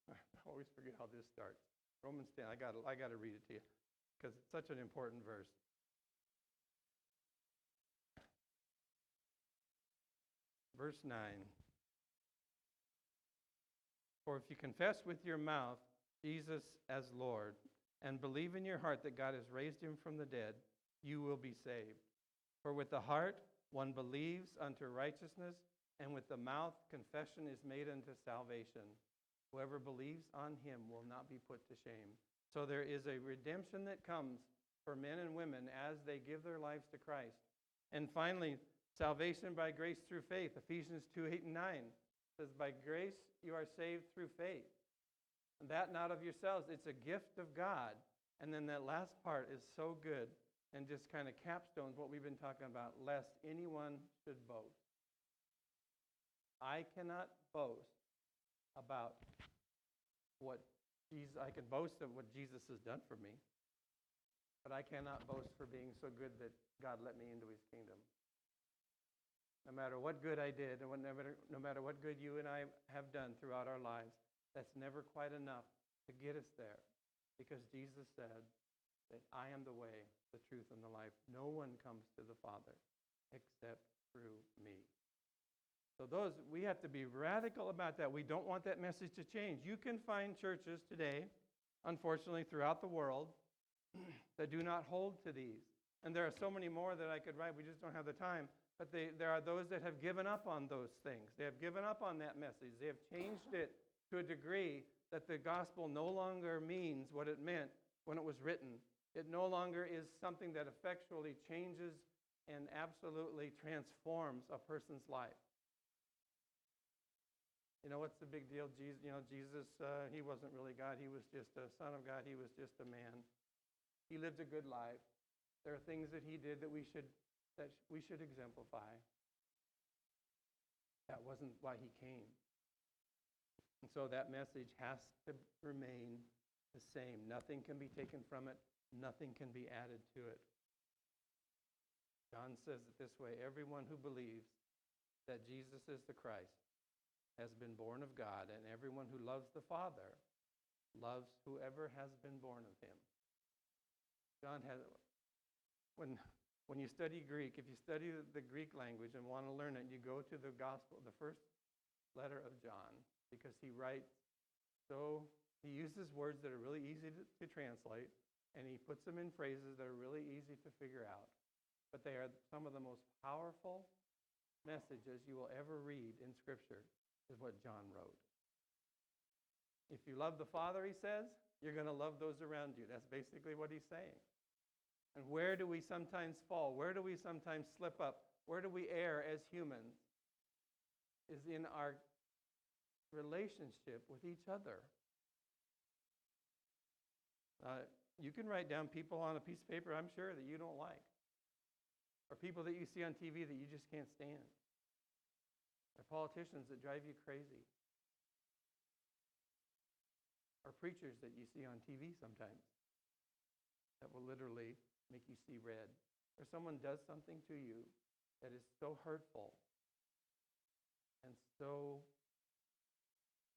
I always forget how this starts. Romans 10, I got to read it to you because it's such an important verse. Verse 9. For if you confess with your mouth Jesus as Lord and believe in your heart that God has raised him from the dead, you will be saved. For with the heart one believes unto righteousness, and with the mouth confession is made unto salvation. Whoever believes on him will not be put to shame. So there is a redemption that comes for men and women as they give their lives to Christ. And finally, salvation by grace through faith. Ephesians 2:8 and 9 says, by grace you are saved through faith. And that not of yourselves. It's a gift of God. And then that last part is so good and just kind of capstones what we've been talking about, lest anyone should boast. I cannot boast about I can boast of what Jesus has done for me, but I cannot boast for being so good that God let me into his kingdom. No matter what good I did, and no matter what good you and I have done throughout our lives, that's never quite enough to get us there, because Jesus said that I am the way, the truth, and the life. No one comes to the Father except through me. So we have to be radical about that. We don't want that message to change. You can find churches today, unfortunately, throughout the world that do not hold to these. And there are so many more that I could write. We just don't have the time. But there are those that have given up on those things. They have given up on that message. They have changed it to a degree that the gospel no longer means what it meant when it was written. It no longer is something that effectually changes and absolutely transforms a person's life. You know, what's the big deal? Jesus, he wasn't really God. He was just a son of God. He was just a man. He lived a good life. There are things that he did that we should exemplify. That wasn't why he came. And so that message has to remain the same. Nothing can be taken from it. Nothing can be added to it. John says it this way: everyone who believes that Jesus is the Christ has been born of God, and everyone who loves the Father loves whoever has been born of him. John has, when you study Greek, if you study the Greek language and want to learn it, you go to the gospel, the first letter of John, because he uses words that are really easy to translate, and he puts them in phrases that are really easy to figure out. But they are some of the most powerful messages you will ever read in Scripture, is what John wrote. If you love the Father, he says, you're going to love those around you. That's basically what he's saying. And where do we sometimes fall? Where do we sometimes slip up? Where do we err as humans? Is in our relationship with each other. You can write down people on a piece of paper, I'm sure, that you don't like. Or people that you see on TV that you just can't stand. Or politicians that drive you crazy. Or preachers that you see on TV sometimes that will literally make you see red. Or someone does something to you that is so hurtful and so,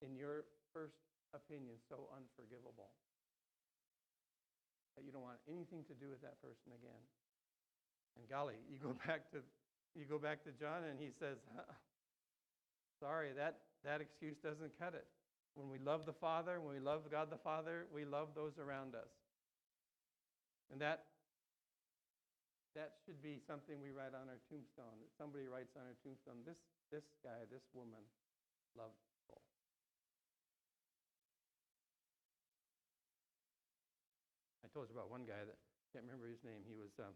in your first opinion, so unforgivable that you don't want anything to do with that person again. And golly, you go back to John, and he says, sorry, that excuse doesn't cut it. When we love the Father, when we love God the Father, we love those around us. And that should be something we write on our tombstone. That somebody writes on our tombstone, this guy, this woman loved people. I told you about one guy that I can't remember his name. He was a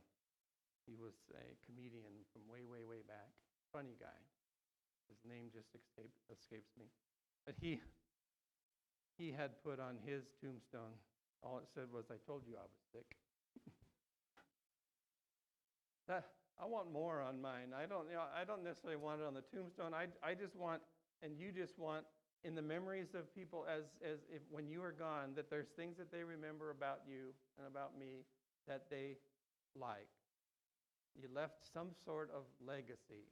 comedian from way, way, way back. Funny guy. His name just escapes me. But he had put on his tombstone, all it said was, I told you I was sick. I want more on mine. I don't necessarily want it on the tombstone. I just want, and you just want, in the memories of people as if when you are gone, that there's things that they remember about you and about me that they like. You left some sort of legacy.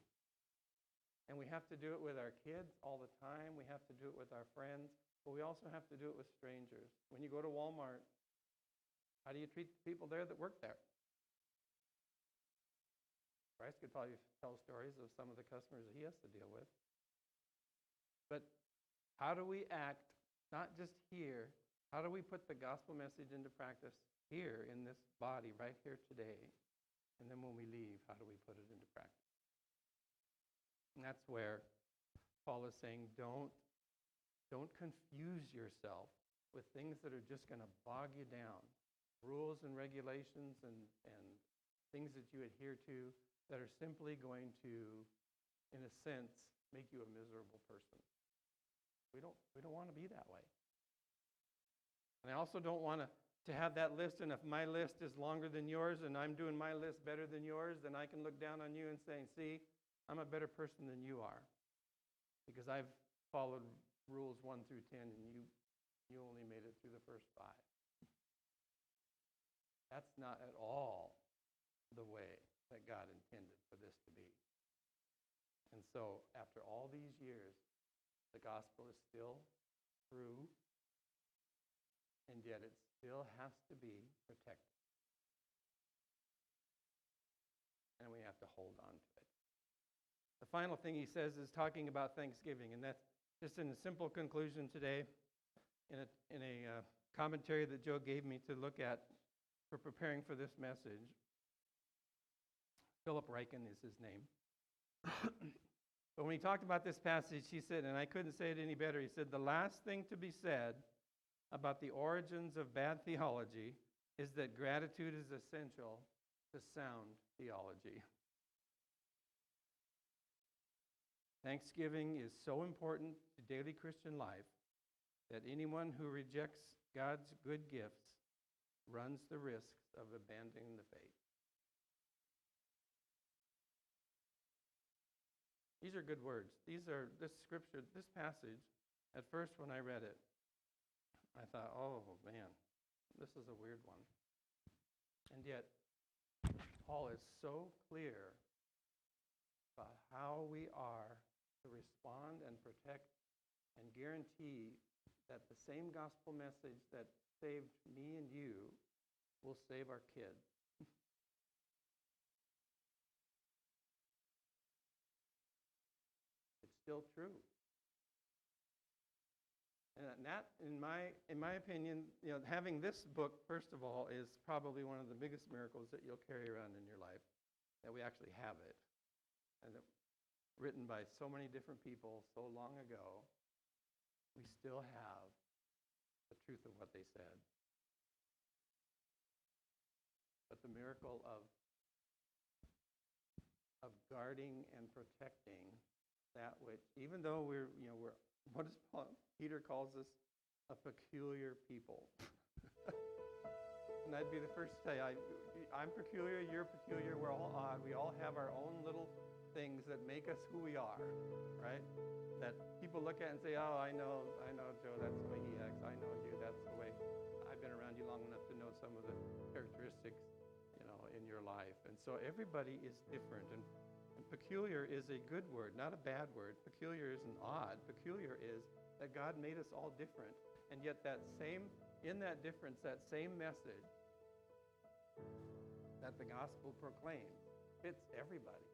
And we have to do it with our kids all the time. We have to do it with our friends. But we also have to do it with strangers. When you go to Walmart, how do you treat the people there that work there? Bryce could probably tell stories of some of the customers that he has to deal with. But how do we act, not just here, how do we put the gospel message into practice here in this body, right here today? And then when we leave, how do we put it into practice? And that's where Paul is saying, don't confuse yourself with things that are just going to bog you down. Rules and regulations and things that you adhere to that are simply going to, in a sense, make you a miserable person. We don't want to be that way. And I also don't want to have that list, and if my list is longer than yours and I'm doing my list better than yours, then I can look down on you and say, see, I'm a better person than you are because I've followed rules 1 through 10 and you only made it through the first 5. That's not at all the way that God intended for this to be. And so after all these years, the gospel is still true, and yet it still has to be protected. And we have to hold on to it. The final thing he says is talking about Thanksgiving, and that's just in a simple conclusion today in a commentary that Joe gave me to look at for preparing for this message. Philip Ryken is his name. But when he talked about this passage, he said, and I couldn't say it any better, he said, the last thing to be said about the origins of bad theology is that gratitude is essential to sound theology. Thanksgiving is so important to daily Christian life that anyone who rejects God's good gifts runs the risk of abandoning the faith. These are good words. This scripture, this passage At first, when I read it, I thought, oh man, this is a weird one. And yet, Paul is so clear about how we are to respond and protect and guarantee that the same gospel message that saved me and you will save our kids. It's still true. And that, in my opinion, having this book, first of all, is probably one of the biggest miracles that you'll carry around in your life, that we actually have it. And that, written by so many different people so long ago, we still have the truth of what they said. But the miracle of guarding and protecting that which, even though we're what does Peter calls us? A peculiar people. And I'd be the first to say, I'm peculiar, you're peculiar, we're all odd. We all have our own little things that make us who we are, right? That people look at and say, oh, I know, Joe, that's the way he acts. I know you, that's the way. I've been around you long enough to know some of the characteristics, in your life. And so everybody is different. And peculiar is a good word, not a bad word. Peculiar isn't odd. Peculiar is that God made us all different. And yet in that difference, that same message that the gospel proclaims fits everybody.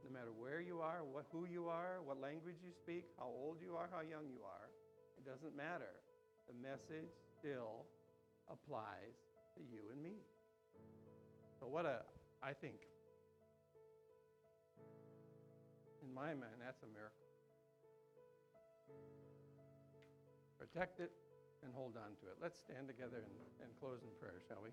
No matter where you are, who you are, what language you speak, how old you are, how young you are, it doesn't matter. The message still applies to you and me. So I think, in my mind, that's a miracle. Protect it and hold on to it. Let's stand together and close in prayer, shall we?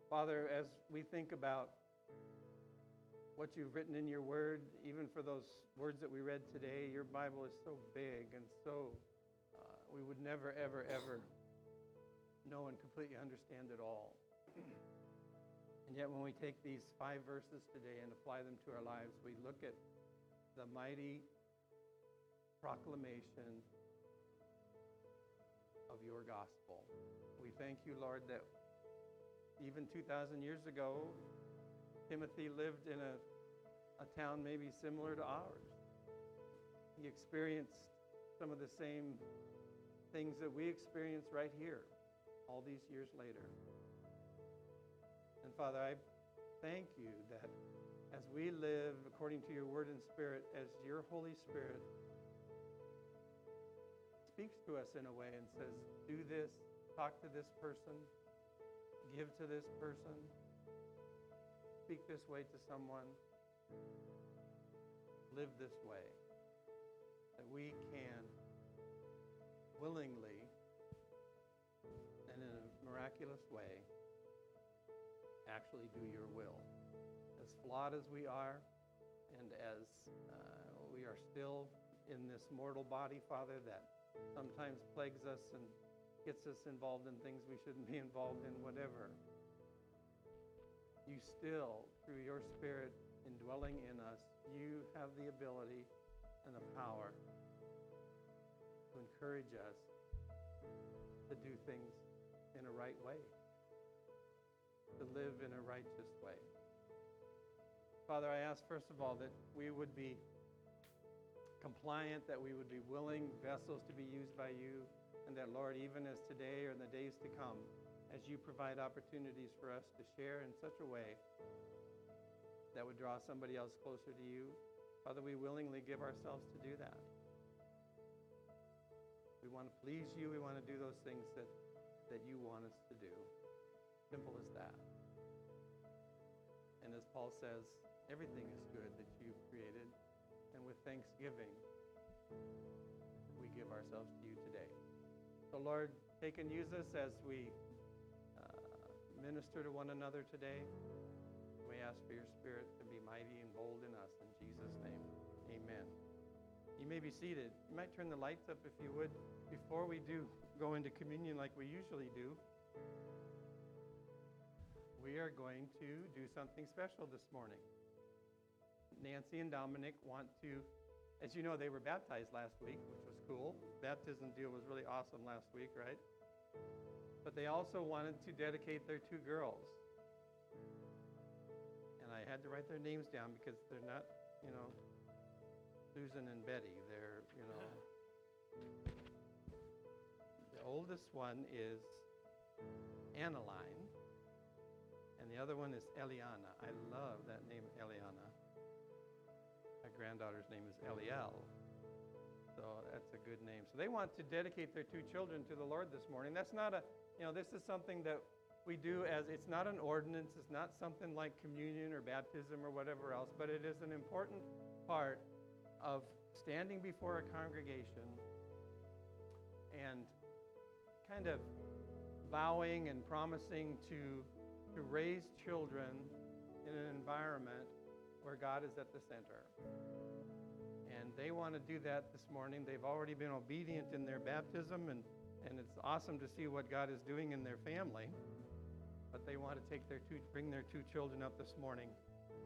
Father, as we think about what you've written in your word, even for those words that we read today, your Bible is so big and so we would never, ever, ever know and completely understand it all. And yet when we take these 5 verses today and apply them to our lives, we look at the mighty proclamation of your gospel. We thank you, Lord, that even 2,000 years ago, Timothy lived in a town maybe similar to ours. He experienced some of the same things that we experience right here, all these years later. And Father, I thank you that as we live according to your word and spirit, as your Holy Spirit speaks to us in a way and says, do this, talk to this person, give to this person, speak this way to someone, live this way, that we can willingly and in a miraculous way actually do your will. As flawed as we are, and as we are still in this mortal body, Father, that sometimes plagues us and gets us involved in things we shouldn't be involved in, whatever, you still, through your Spirit indwelling in us, you have the ability and the power to encourage us to do things in a right way, to live in a righteous way. Father, I ask, first of all, that we would be compliant, that we would be willing vessels to be used by you, and that, Lord, even as today or in the days to come, as you provide opportunities for us to share in such a way that would draw somebody else closer to you, Father, we willingly give ourselves to do that. We want to please you. We want to do those things that you want us to do. Simple as that. And as Paul says, everything is good that you've created. And with thanksgiving, we give ourselves to you today. So Lord, take and use us as we minister to one another today. We ask for your Spirit to be mighty and bold in us. In Jesus' name, amen. You may be seated. You might turn the lights up if you would. Before we do go into communion like we usually do, we are going to do something special this morning. Nancy and Dominic want to, as you know, they were baptized last week, which was cool. Baptism deal was really awesome last week, right? But they also wanted to dedicate their two girls. And I had to write their names down because they're not, Susan and Betty. They're, the oldest one is Annaline, and the other one is Eliana. I love that name, Eliana. My granddaughter's name is Eliel, so that's a good name. So they want to dedicate their two children to the Lord this morning. That's not this is something that we do it's not an ordinance, it's not something like communion or baptism or whatever else, but it is an important part of standing before a congregation and kind of vowing and promising to raise children in an environment where God is at the center. And they want to do that this morning. They've already been obedient in their baptism, and it's awesome to see what God is doing in their family. But they want to bring their two children up this morning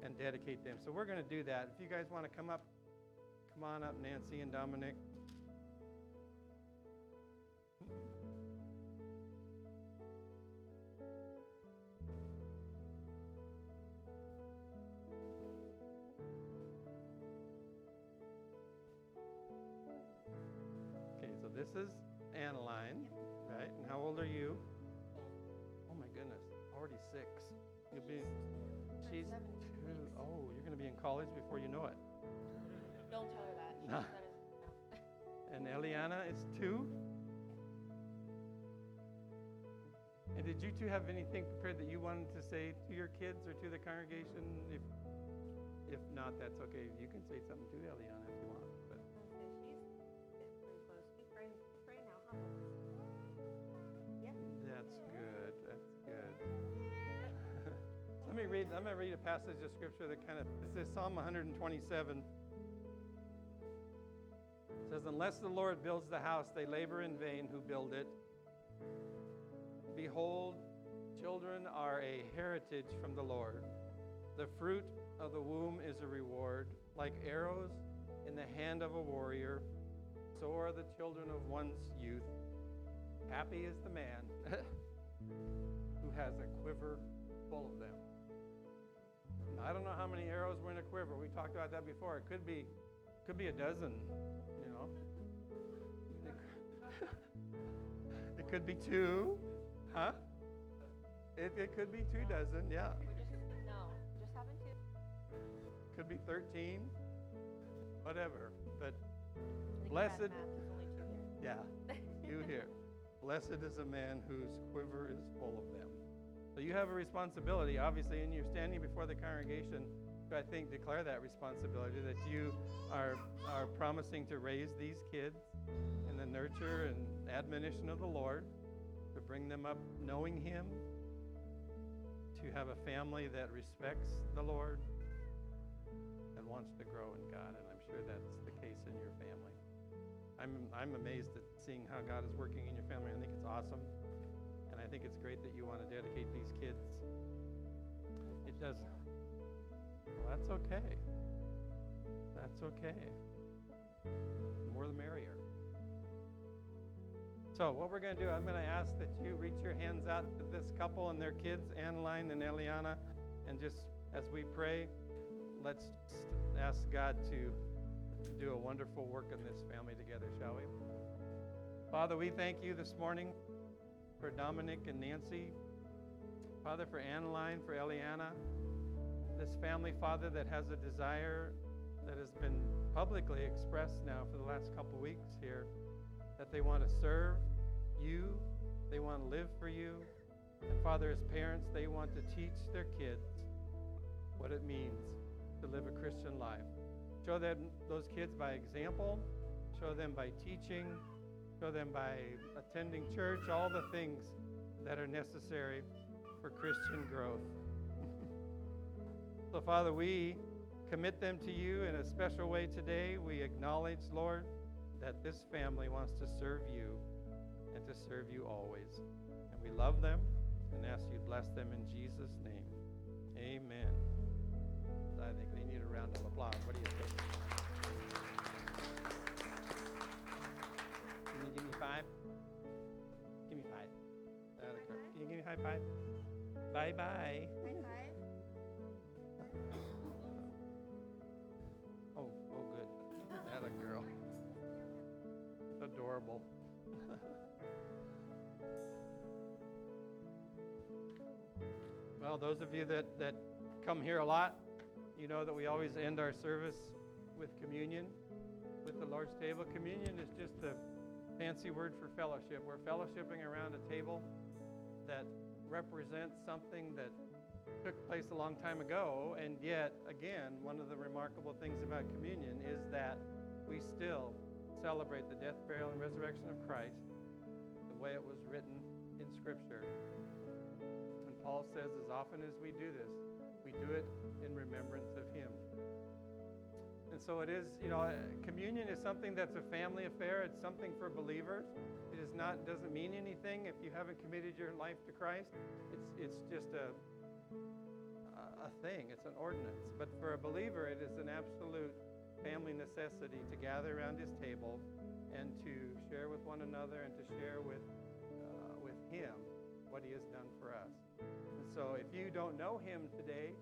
and dedicate them. So we're going to do that. If you guys want to come on up, Nancy and Dominic. Okay, so this is Annaline, right? And how old are you? Oh my goodness, already 6. She's 2. Oh, you're going to be in college before you know it. Don't tell her that. No. And Eliana is 2. And did you two have anything prepared that you wanted to say to your kids or to the congregation? If not, that's okay. You can say something to Eliana if you want. But She's pretty close. Keep praying now. How old is she? Yeah. that's good. That's good. I'm going to read a passage of scripture that this is Psalm 127. It says, "Unless the Lord builds the house, they labor in vain who build it. Behold, children are a heritage from the Lord. The fruit of the womb is a reward. Like arrows in the hand of a warrior, so are the children of one's youth. Happy is the man who has a quiver full of them." Now, I don't know how many arrows were in a quiver. We talked about that before. It could be a dozen, It could be 2, huh? It could be 2 dozen, yeah. Just having 2. Could be 13, whatever. But I think blessed, math is only 2 here. yeah, you hear. Blessed is a man whose quiver is full of them. So you have a responsibility, obviously, and you're standing before the congregation to, I think, declare that responsibility, that you are promising to raise these kids in the nurture and admonition of the Lord, to bring them up knowing Him, to have a family that respects the Lord and wants to grow in God, and I'm sure that's the case in your family. I'm amazed at seeing how God is working in your family. I think it's awesome, and I think it's great that you want to dedicate these kids. It does. Well, that's okay. That's okay. The more the merrier. So what we're going to do, I'm going to ask that you reach your hands out to this couple and their kids, Annaline and Eliana, and just as we pray, let's ask God to do a wonderful work in this family together, shall we? Father, we thank you this morning for Dominic and Nancy. Father, for Annaline, for Eliana, this family, Father, that has a desire that has been publicly expressed now for the last couple weeks here, that they want to serve you, they want to live for you, and Father, as parents, they want to teach their kids what it means to live a Christian life. Show them those kids by example, show them by teaching, show them by attending church, all the things that are necessary for Christian growth. So, Father, we commit them to you in a special way today. We acknowledge, Lord, that this family wants to serve you and to serve you always. And we love them, and ask you to bless them in Jesus' name. Amen. I think they need a round of applause. What do you think? Can you give me 5? Give me 5. Can you give me a high five? Bye-bye. Oh, good. That a girl. Adorable. Well, those of you that come here a lot, you know that we always end our service with communion, with the Lord's table. Communion is just a fancy word for fellowship. We're fellowshipping around a table that represents something that took place a long time ago, and yet, again, one of the remarkable things about communion is that we still celebrate the death, burial, and resurrection of Christ the way it was written in Scripture. And Paul says, as often as we do this, we do it in remembrance of Him. And so it is, communion is something that's a family affair. It's something for believers. It is not, doesn't mean anything if you haven't committed your life to Christ. It's just a thing. It's an ordinance. But for a believer, it is an absolute family necessity to gather around His table and to share with one another and to share with Him what He has done for us. And so if you don't know Him today,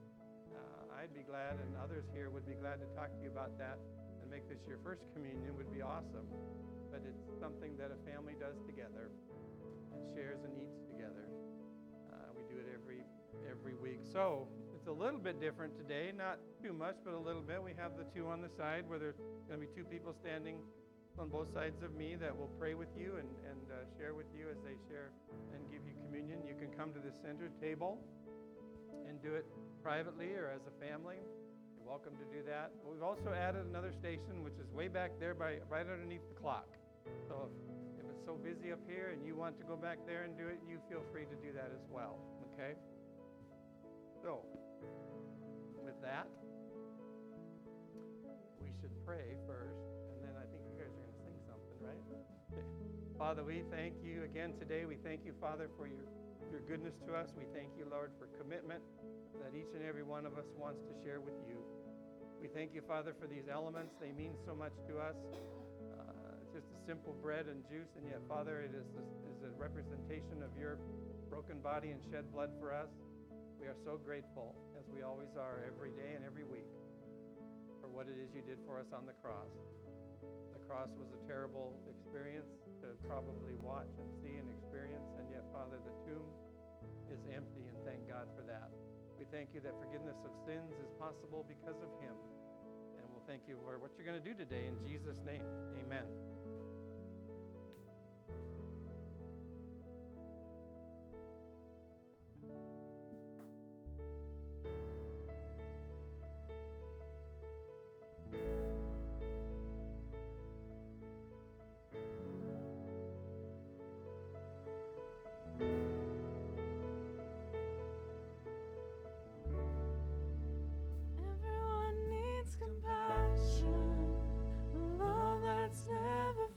I'd be glad, and others here would be glad to talk to you about that and make this your first communion. Would be awesome. But it's something that a family does together and shares and eats together. We do it every week. So it's a little bit different today, not too much, but a little bit. We have the two on the side where there's going to be two people standing on both sides of me that will pray with you and share with you as they share and give you communion. You can come to the center table and do it privately or as a family. You're welcome to do that. But we've also added another station, which is way back there right underneath the clock. So if it's so busy up here and you want to go back there and do it, you feel free to do that as well. Okay? So, with that, we should pray first, and then I think you guys are going to sing something, right? Okay. Father, we thank you again today. We thank you, Father, for your goodness to us. We thank you, Lord, for commitment that each and every one of us wants to share with you. We thank you, Father, for these elements. They mean so much to us. Just a simple bread and juice, and yet, Father, it is a representation of your broken body and shed blood for us. We are so grateful, as we always are every day and every week, for what it is you did for us on the cross. The cross was a terrible experience to probably watch and see and experience, and yet, Father, the tomb is empty, and thank God for that. We thank you that forgiveness of sins is possible because of Him. And we'll thank you for what you're going to do today. In Jesus' name, amen. Everyone needs compassion, a love that's never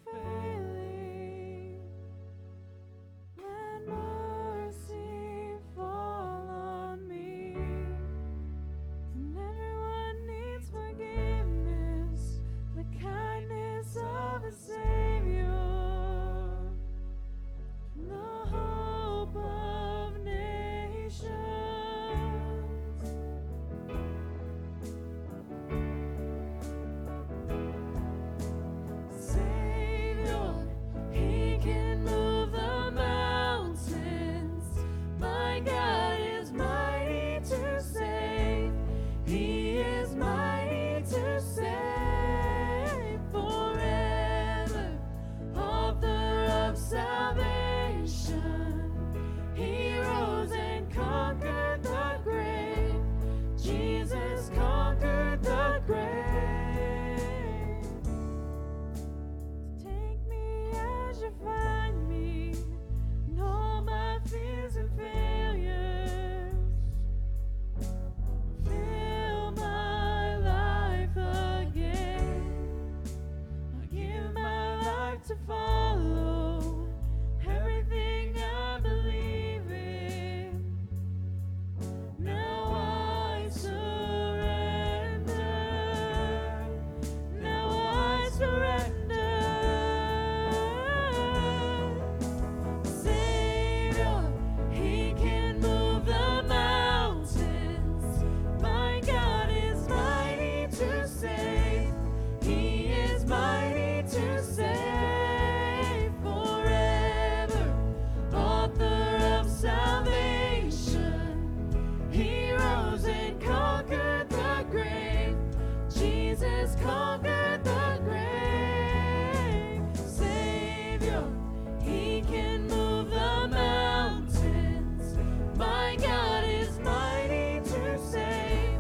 He can move the mountains. My God is mighty to save.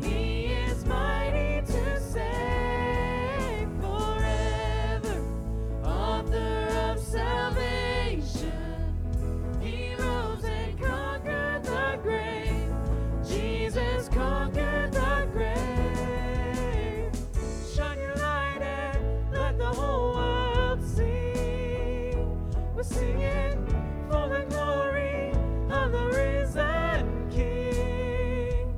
He is mighty to save forever. Author of salvation. He rose and conquered the grave. Jesus conquered the grave. Shine your light and let the whole world see. We're singing for the glory of the risen King.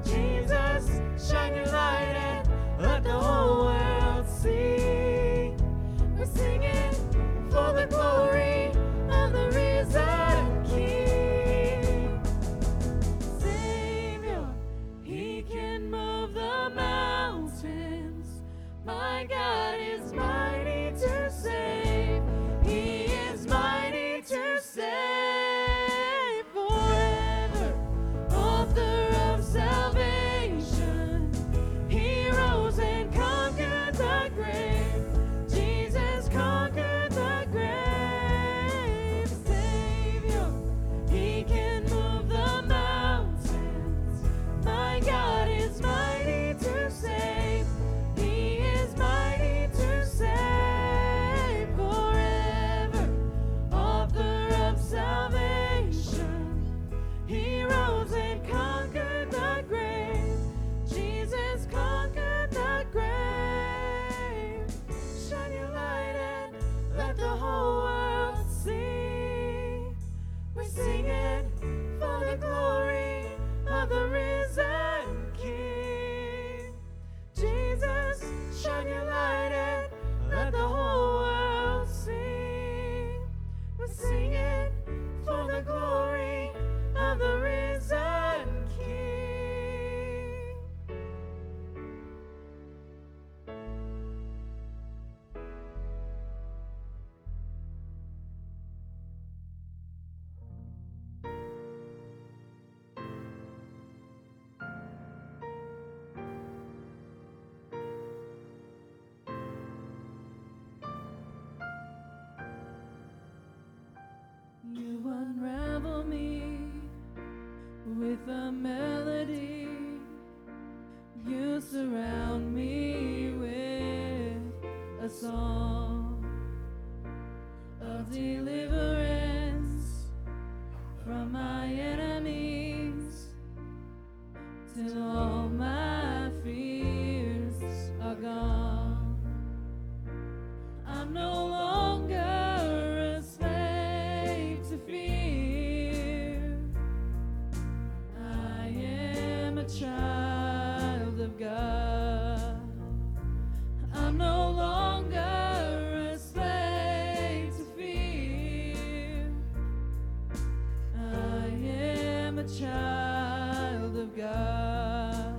Jesus, shine your light and let the whole world see. We're singing for the glory of the risen King. Savior, He can move the mountains. My God is mighty to save. He is mighty to save forever. Author of salvation. He rose and conquered the grave. Jesus conquered the grave. Savior, He can move the mountains. My God is mighty to save. He is mighty to save forever. Author of salvation. He rose and conquered the grave. Jesus conquered the grave. Shine your light and let the whole world see. We're singing for the glory of the risen King. Jesus, shine your light and let the whole world see. We're singing for the glory of the risen King. You unravel me with a melody. You surround me with a song of deliverance from my enemies till all my fears are gone. I'm no longer a slave to fear. I am a child of God. I'm no longer a slave to fear. I am a child of God.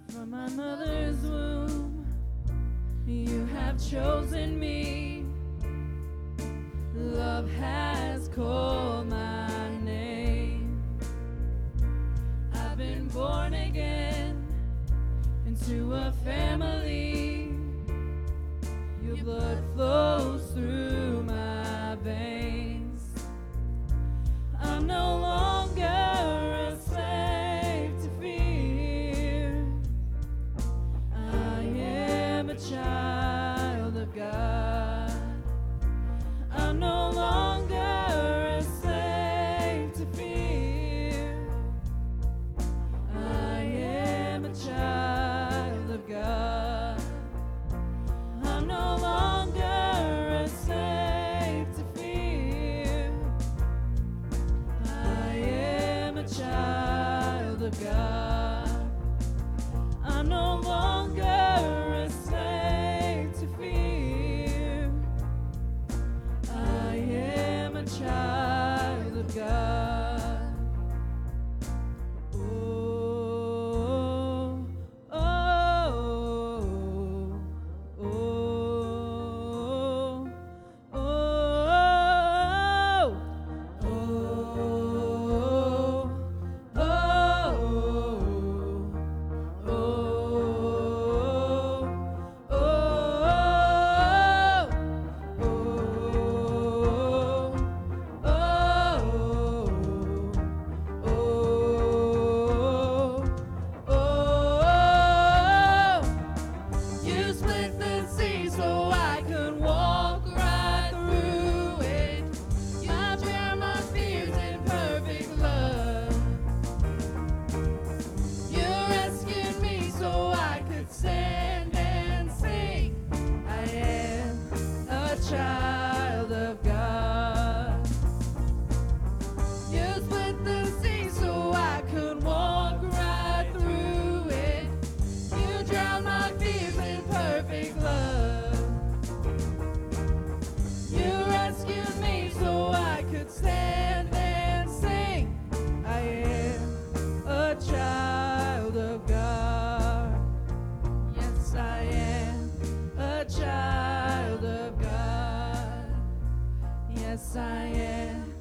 From my mother's womb, you have chosen me. Love has called my name. I've been born again into a family. Your blood flows through my veins. I'm no longer a slave to fear. I am a child of God. I'm no longer a slave to fear. I am a child of God. I'm no longer a slave to fear. I am a child of God. I'm no longer a slave to fear. I am a child of God. Oh, oh, oh, oh, oh. am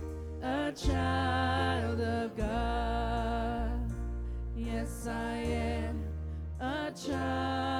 a child of God. Yes, I am a child